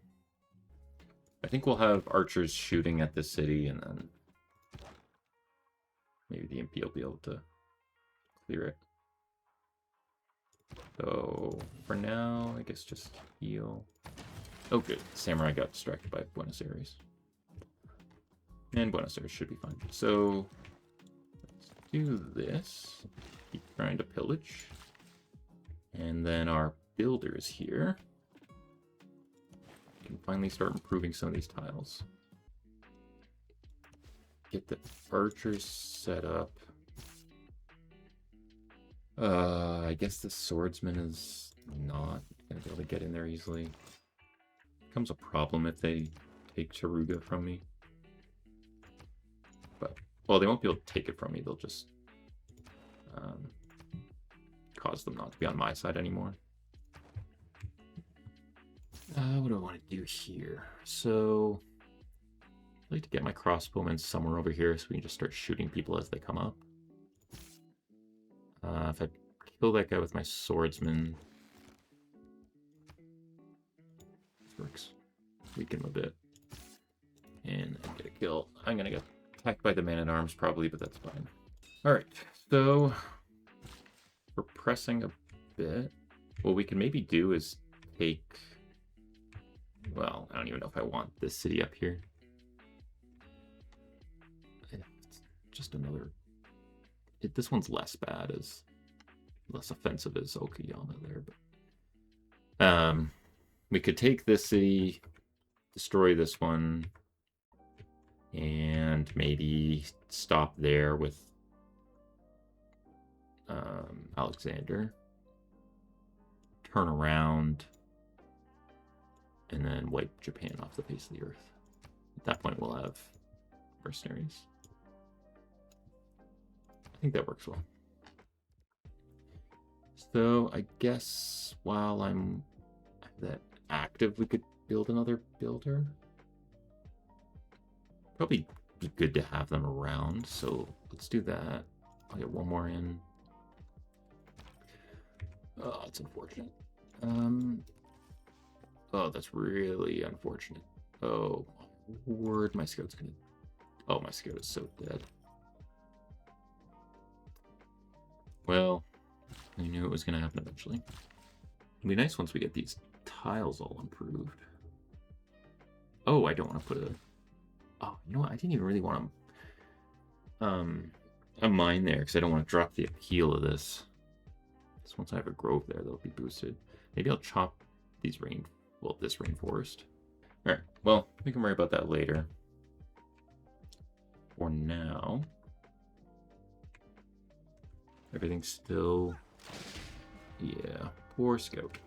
I think we'll have archers shooting at the city, and then maybe the MP will be able to clear it. So for now, I guess just heal. Oh, good. Samurai got distracted by Buenos Aires. And Buenos Aires should be fine. So let's do this. Keep trying to pillage. And then our builder is here. We can finally start improving some of these tiles. Get the archers set up. I guess the swordsman is not going to be able to get in there easily. Becomes a problem if they take Taruga from me. But, well, they won't be able to take it from me. They'll just cause them not to be on my side anymore. What do I want to do here? So, I'd like to get my crossbowmen somewhere over here so we can just start shooting people as they come up. If I kill that guy with my swordsman, this works. Weaken him a bit. And I get a kill. I'm going to get attacked by the man-at-arms probably, but that's fine. Alright, so we're pressing a bit. What we can maybe do is take... Well, I don't even know if I want this city up here. It's just another... This one's less bad, as less offensive as Okayama there, but we could take this city, destroy this one, and maybe stop there with Alexander, turn around, and then wipe Japan off the face of the earth. At that point, we'll have mercenaries. I think that works well. So I guess while I'm that active, we could build another builder. Probably be good to have them around, so let's do that. I'll get one more in. Oh, that's unfortunate. Oh, that's really unfortunate. Oh, my word, my scout's gonna... Oh, my scout is so dead. Well, I knew it was going to happen eventually. It'll be nice once we get these tiles all improved. Oh, I don't want to put a... Oh, you know what? I didn't even really want a mine there because I don't want to drop the appeal of this. Because once I have a grove there, that'll be boosted. Maybe I'll chop these this rainforest. Alright, well, we can worry about that later. For now... Everything's still... Yeah, poor scout.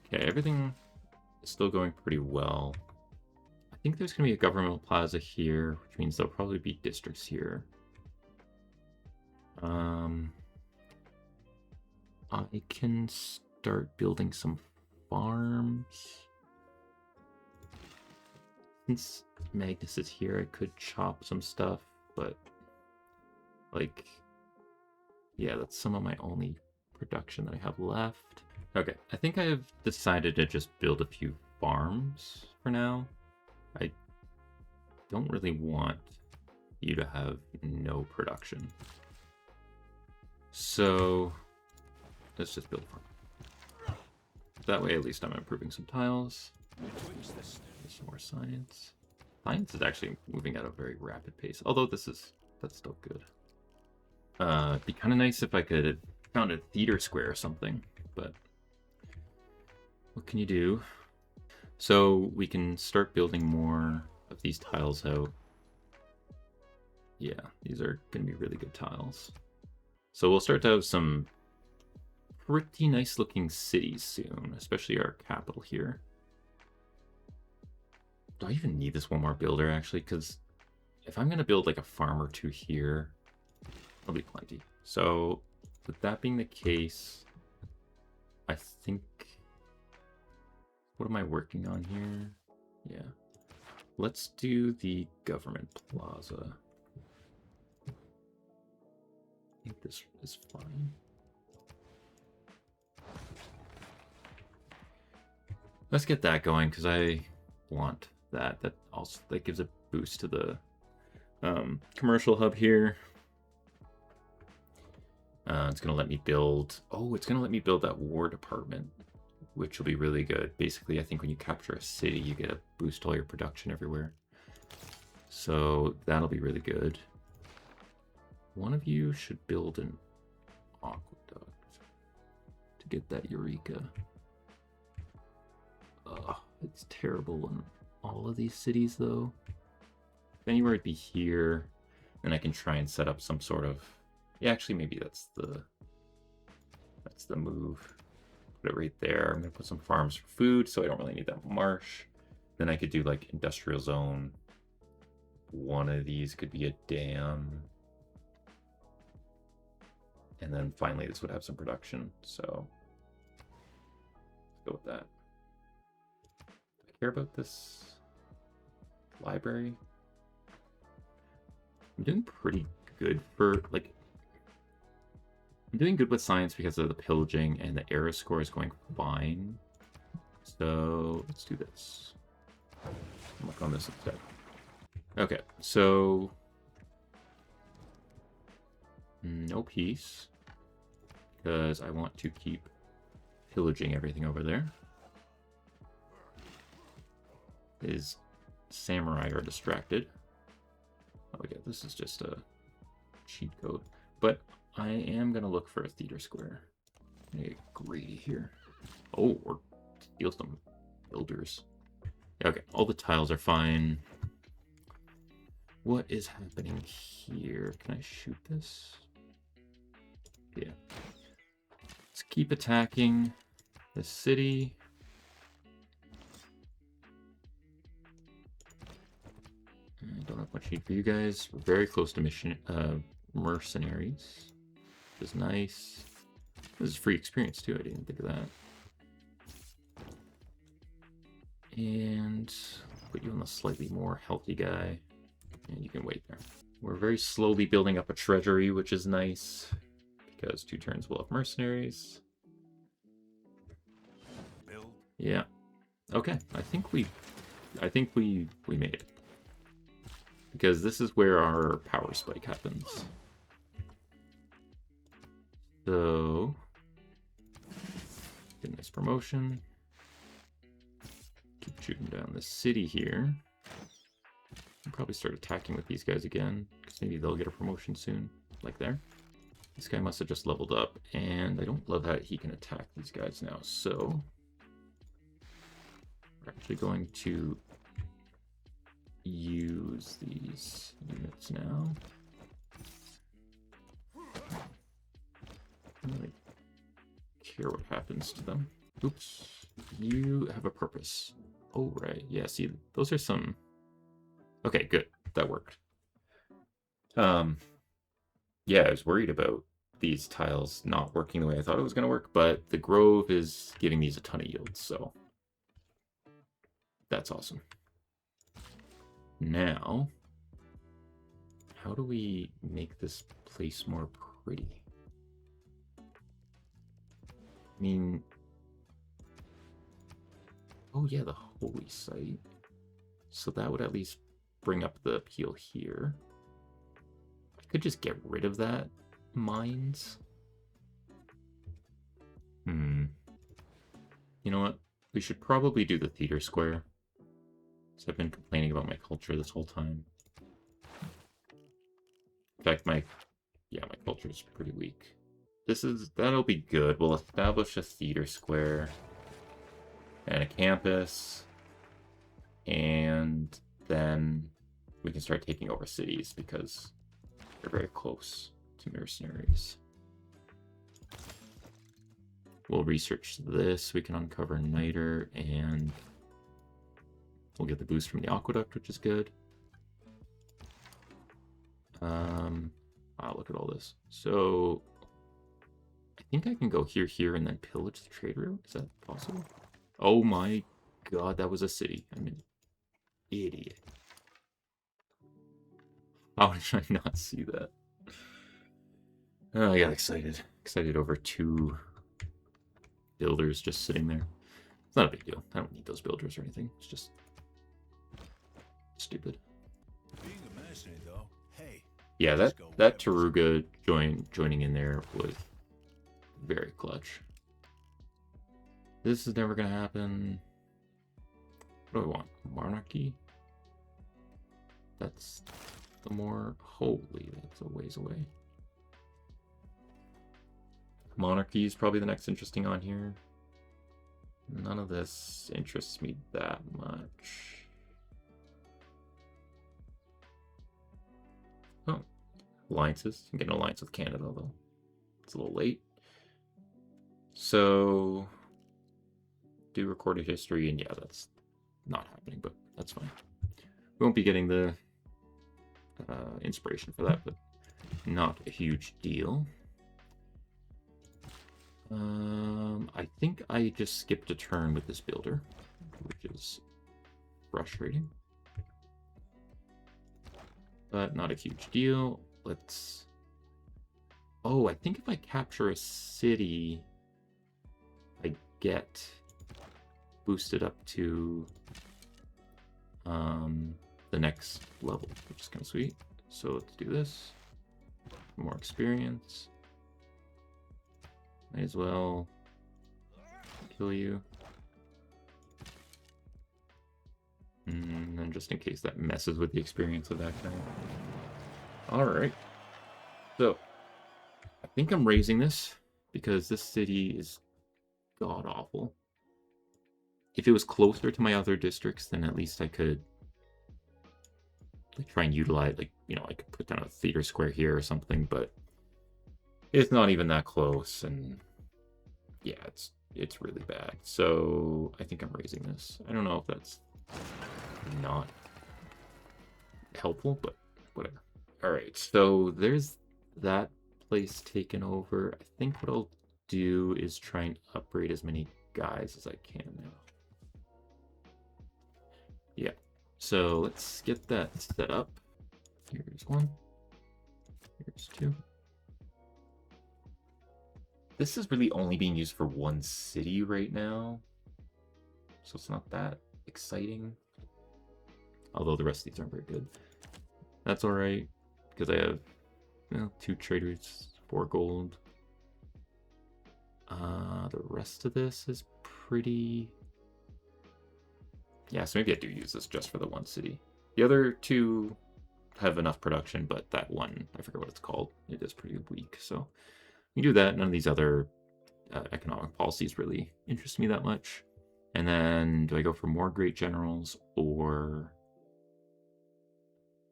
Okay, everything is still going pretty well. I think there's going to be a governmental plaza here, which means there'll probably be districts here. I can start building some farms. Since Magnus is here, I could chop some stuff, but... Like, yeah, that's some of my only production that I have left. Okay, I think I have decided to just build a few farms for now. I don't really want you to have no production. So let's just build a farm. That way, at least I'm improving some tiles. Some more science. Science is actually moving at a very rapid pace, although that's still good. It'd be kind of nice if I could have found a theater square or something, but what can you do? So we can start building more of these tiles out. Yeah, these are going to be really good tiles. So we'll start to have some pretty nice looking cities soon, especially our capital here. Do I even need this one more builder, actually? Because if I'm going to build like a farm or two here, it'll be plenty. So with that being the case, I think... What am I working on here? Yeah. Let's do the government plaza. I think this is fine. Let's get that going, because I want that. That also gives a boost to the commercial hub here. It's gonna let me build. Oh, it's gonna let me build that war department, which will be really good. Basically, I think when you capture a city, you get a boost all your production everywhere. So that'll be really good. One of you should build an aqueduct to get that Eureka. Ugh, it's terrible in all of these cities, though. If anywhere it'd be here, then I can try and set up some sort of... Yeah, actually, maybe that's the move. Put it right there. I'm gonna put some farms for food, so I don't really need that marsh. Then I could do like industrial zone. One of these could be a dam. And then finally this would have some production, so let's go with that. Do I care about this library? I'm doing pretty good for, like, I'm doing good with science because of the pillaging, and the error score is going fine. So let's do this. I'll look on this instead. Okay, so no peace, because I want to keep pillaging everything over there. His samurai are distracted. Oh yeah, this is just a cheat code. But I am going to look for a theater square. I'm going to get greedy here. Oh, or steal some builders. Okay, all the tiles are fine. What is happening here? Can I shoot this? Yeah. Let's keep attacking the city. I don't have much need for you guys. We're very close to mercenaries. Which is nice. This is free experience too, I didn't think of that. And put you on the slightly more healthy guy. And you can wait there. We're very slowly building up a treasury, which is nice. Because 2 turns we'll have mercenaries. Build. Yeah. Okay. I think we made it. Because this is where our power spike happens. So get a nice promotion. Keep shooting down the city here. I'll probably start attacking with these guys again, because maybe they'll get a promotion soon. Like there. This guy must have just leveled up, and I don't love that he can attack these guys now, so we're actually going to use these units now. I don't really care what happens to them. Oops, you have a purpose. Oh, right. Yeah, see, those are some... Okay, good. That worked. Yeah, I was worried about these tiles not working the way I thought it was going to work, but the Grove is giving these a ton of yields, so that's awesome. Now, how do we make this place more pretty? I mean, oh yeah, the holy site. So that would at least bring up the appeal here. I could just get rid of that mines. You know what? We should probably do the theater square. So I've been complaining about my culture this whole time. In fact, my culture is pretty weak. That'll be good. We'll establish a theater square and a campus, and then we can start taking over cities because they're very close to mercenaries. We'll research this. We can uncover Niter, and we'll get the boost from the aqueduct, which is good. Wow, look at all this. So I think I can go here, and then pillage the trade route. Is that possible? Oh my god, that was a city. I'm an idiot. How did I not see that? Oh, I got excited. Excited over 2 builders just sitting there. It's not a big deal. I don't need those builders or anything. It's just stupid. Being a mercenary, though, hey. Yeah, that Taruga joining in there was very clutch. This is never gonna happen. What do I want? Monarchy? That's the more... Holy, that's a ways away. Monarchy is probably the next interesting on here. None of this interests me that much. Oh, alliances. I'm getting an alliance with Canada, though. It's a little late. So, do recorded history, and yeah, that's not happening, but that's fine. We won't be getting the inspiration for that, but not a huge deal. I think I just skipped a turn with this builder, which is frustrating. But not a huge deal. Let's... Oh, I think if I capture a city, I get boosted up to the next level, which is kind of sweet. So let's do this. More experience. Might as well kill you. And then just in case that messes with the experience of that guy. Alright. So, I think I'm raising this because this city is god-awful. If it was closer to my other districts, then at least I could try and utilize, I could put down a theater square here or something, but it's not even that close, and yeah, it's really bad. So I think I'm raising this. I don't know if that's not helpful, but whatever. All right, so there's that place taken over. I think what I'll do is try and upgrade as many guys as I can now. Yeah, so let's get that set up. Here's 1. Here's 2. This is really only being used for 1 city right now, so it's not that exciting. Although the rest of these aren't very good. That's alright, because I have 2 traders, 4 gold. The rest of this is pretty... Yeah, so maybe I do use this just for the 1 city. The other 2 have enough production, but that one, I forget what it's called, it is pretty weak, so we do that. None of these other economic policies really interest me that much. And then, do I go for more great generals or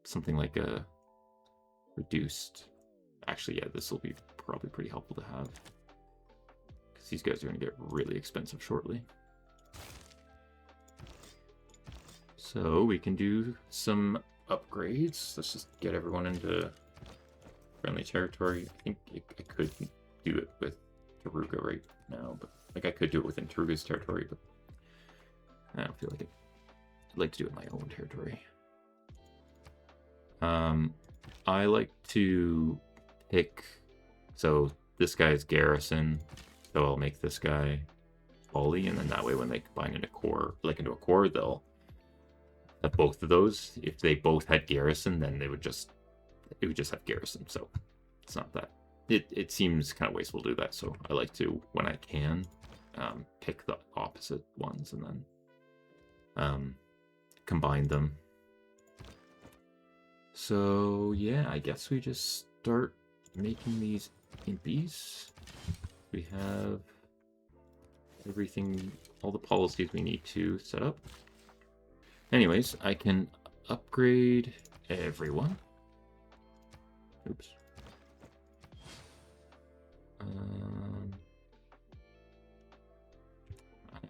something like a reduced... Actually, yeah, this will be probably pretty helpful to have, because these guys are going to get really expensive shortly. So we can do some upgrades. Let's just get everyone into friendly territory. I think I could do it with Taruga right now, but I could do it within Taruga's territory, but I don't feel like it. I'd like to do it in my own territory. I like to pick, so this guy's garrison, so I'll make this guy Poly, and then that way when they combine into core, into a core, they'll Of both of those, if they both had garrison, then it would just have garrison. So it's not that. It seems kind of wasteful to do that. So I like to, when I can, pick the opposite ones and then combine them. So yeah, I guess we just start making these impies. We have everything, all the policies we need to set up. Anyways, I can upgrade everyone. Oops.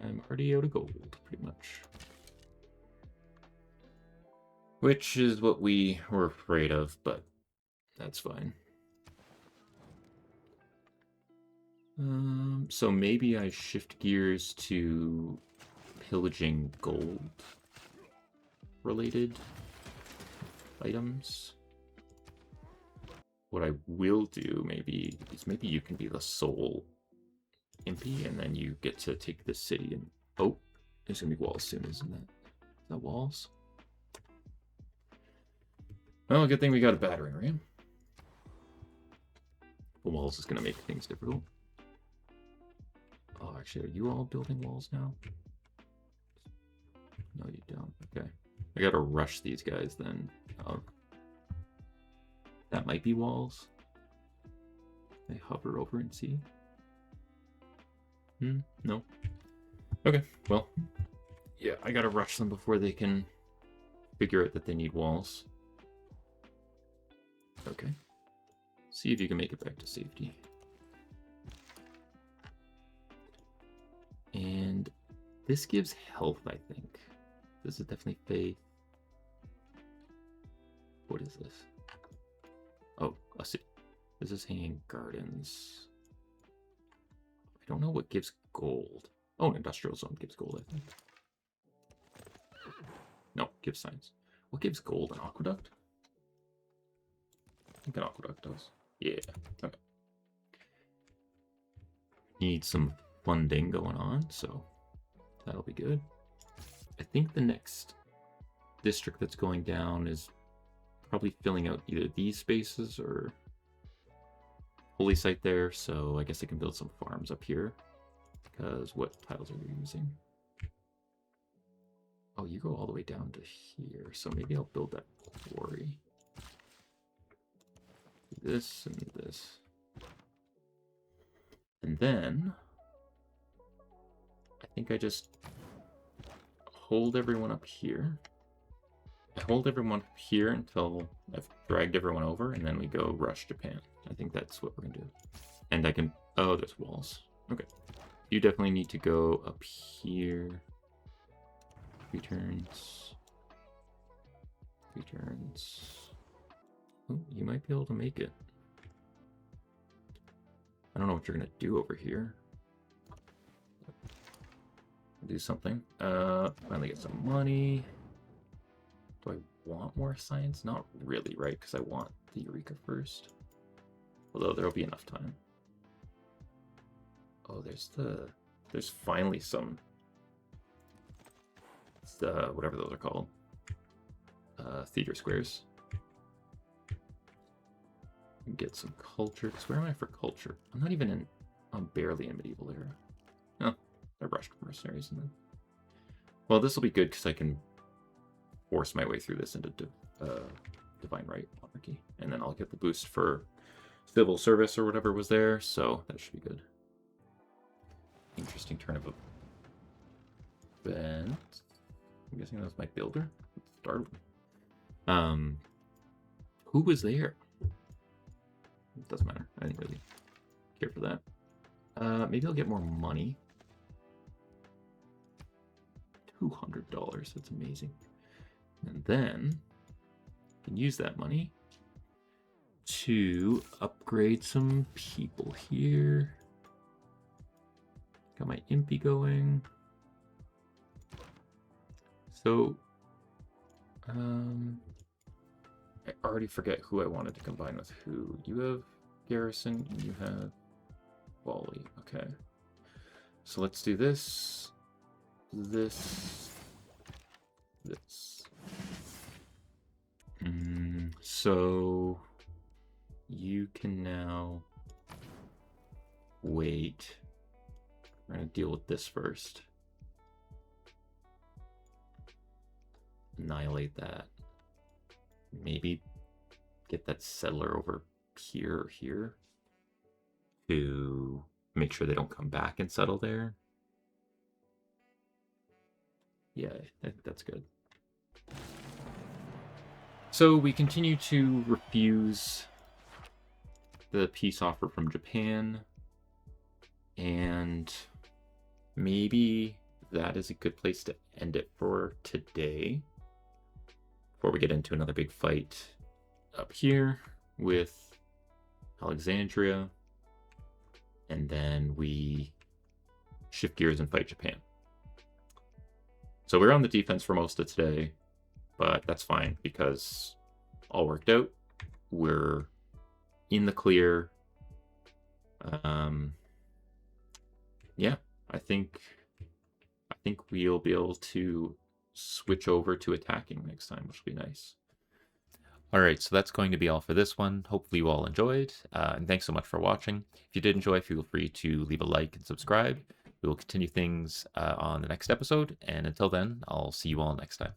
I'm already out of gold, pretty much. Which is what we were afraid of, but that's fine. So maybe I shift gears to pillaging gold related items. What I will do maybe is maybe you can be the sole impy and then you get to take the city and oh, there's gonna be walls soon, isn't that? Is that walls? Well, good thing we got a battering ram. The walls is gonna make things difficult. Oh, actually, are you all building walls now? No, you don't. Okay. I gotta rush these guys then. That might be walls. They hover over and see. No. Okay, well. Yeah, I gotta rush them before they can figure out that they need walls. Okay. See if you can make it back to safety. And this gives health, I think. This is definitely faith. What is this? Oh, I see. This is hanging gardens. I don't know what gives gold. Oh, an industrial zone gives gold, I think. No, gives science. What gives gold? An aqueduct? I think an aqueduct does. Yeah. Okay. Need some funding going on, so that'll be good. I think the next district that's going down is probably filling out either these spaces or holy site there, so I guess I can build some farms up here. Because what tiles are you using? Oh, you go all the way down to here, so maybe I'll build that quarry. This and this. And then I think I just hold everyone up here. I hold everyone up here until I've dragged everyone over, and then we go rush Japan. I think that's what we're gonna do. And I can, oh, there's walls. Okay. You definitely need to go up here. 3 turns. 3 turns. Oh, you might be able to make it. I don't know what you're gonna do over here. Do something. Finally get some money. Do I want more science? Not really, right? Because I want the Eureka first. Although there'll be enough time. Oh, there's finally some whatever those are called. Theater squares. Get some culture. Because where am I for culture? I'm not even in. I'm barely in medieval era. No, I rushed mercenaries and then. Well, this will be good because I can force my way through this into divine right monarchy, and then I'll get the boost for civil service or whatever was there. So that should be good. Interesting turn of events. I'm guessing that was my builder. Startled. Who was there? It doesn't matter. I didn't really care for that. Maybe I'll get more money. $200. That's amazing. And then I can use that money to upgrade some people here. Got my impy going. So, I already forget who I wanted to combine with who. You have Garrison, and you have Wally. Okay. So let's do this. This. So you can now wait. We're going to deal with this first. Annihilate that. Maybe get that settler over here or here to make sure they don't come back and settle there. Yeah, I think that's good. So we continue to refuse the peace offer from Japan, and maybe that is a good place to end it for today before we get into another big fight up here with Alexandria, and then we shift gears and fight Japan. So we're on the defense for most of today, but that's fine because all worked out. We're in the clear. Yeah, I think we'll be able to switch over to attacking next time, which will be nice. All right, so that's going to be all for this one. Hopefully you all enjoyed, and thanks so much for watching. If you did enjoy, feel free to leave a like and subscribe. We will continue things on the next episode, and until then, I'll see you all next time.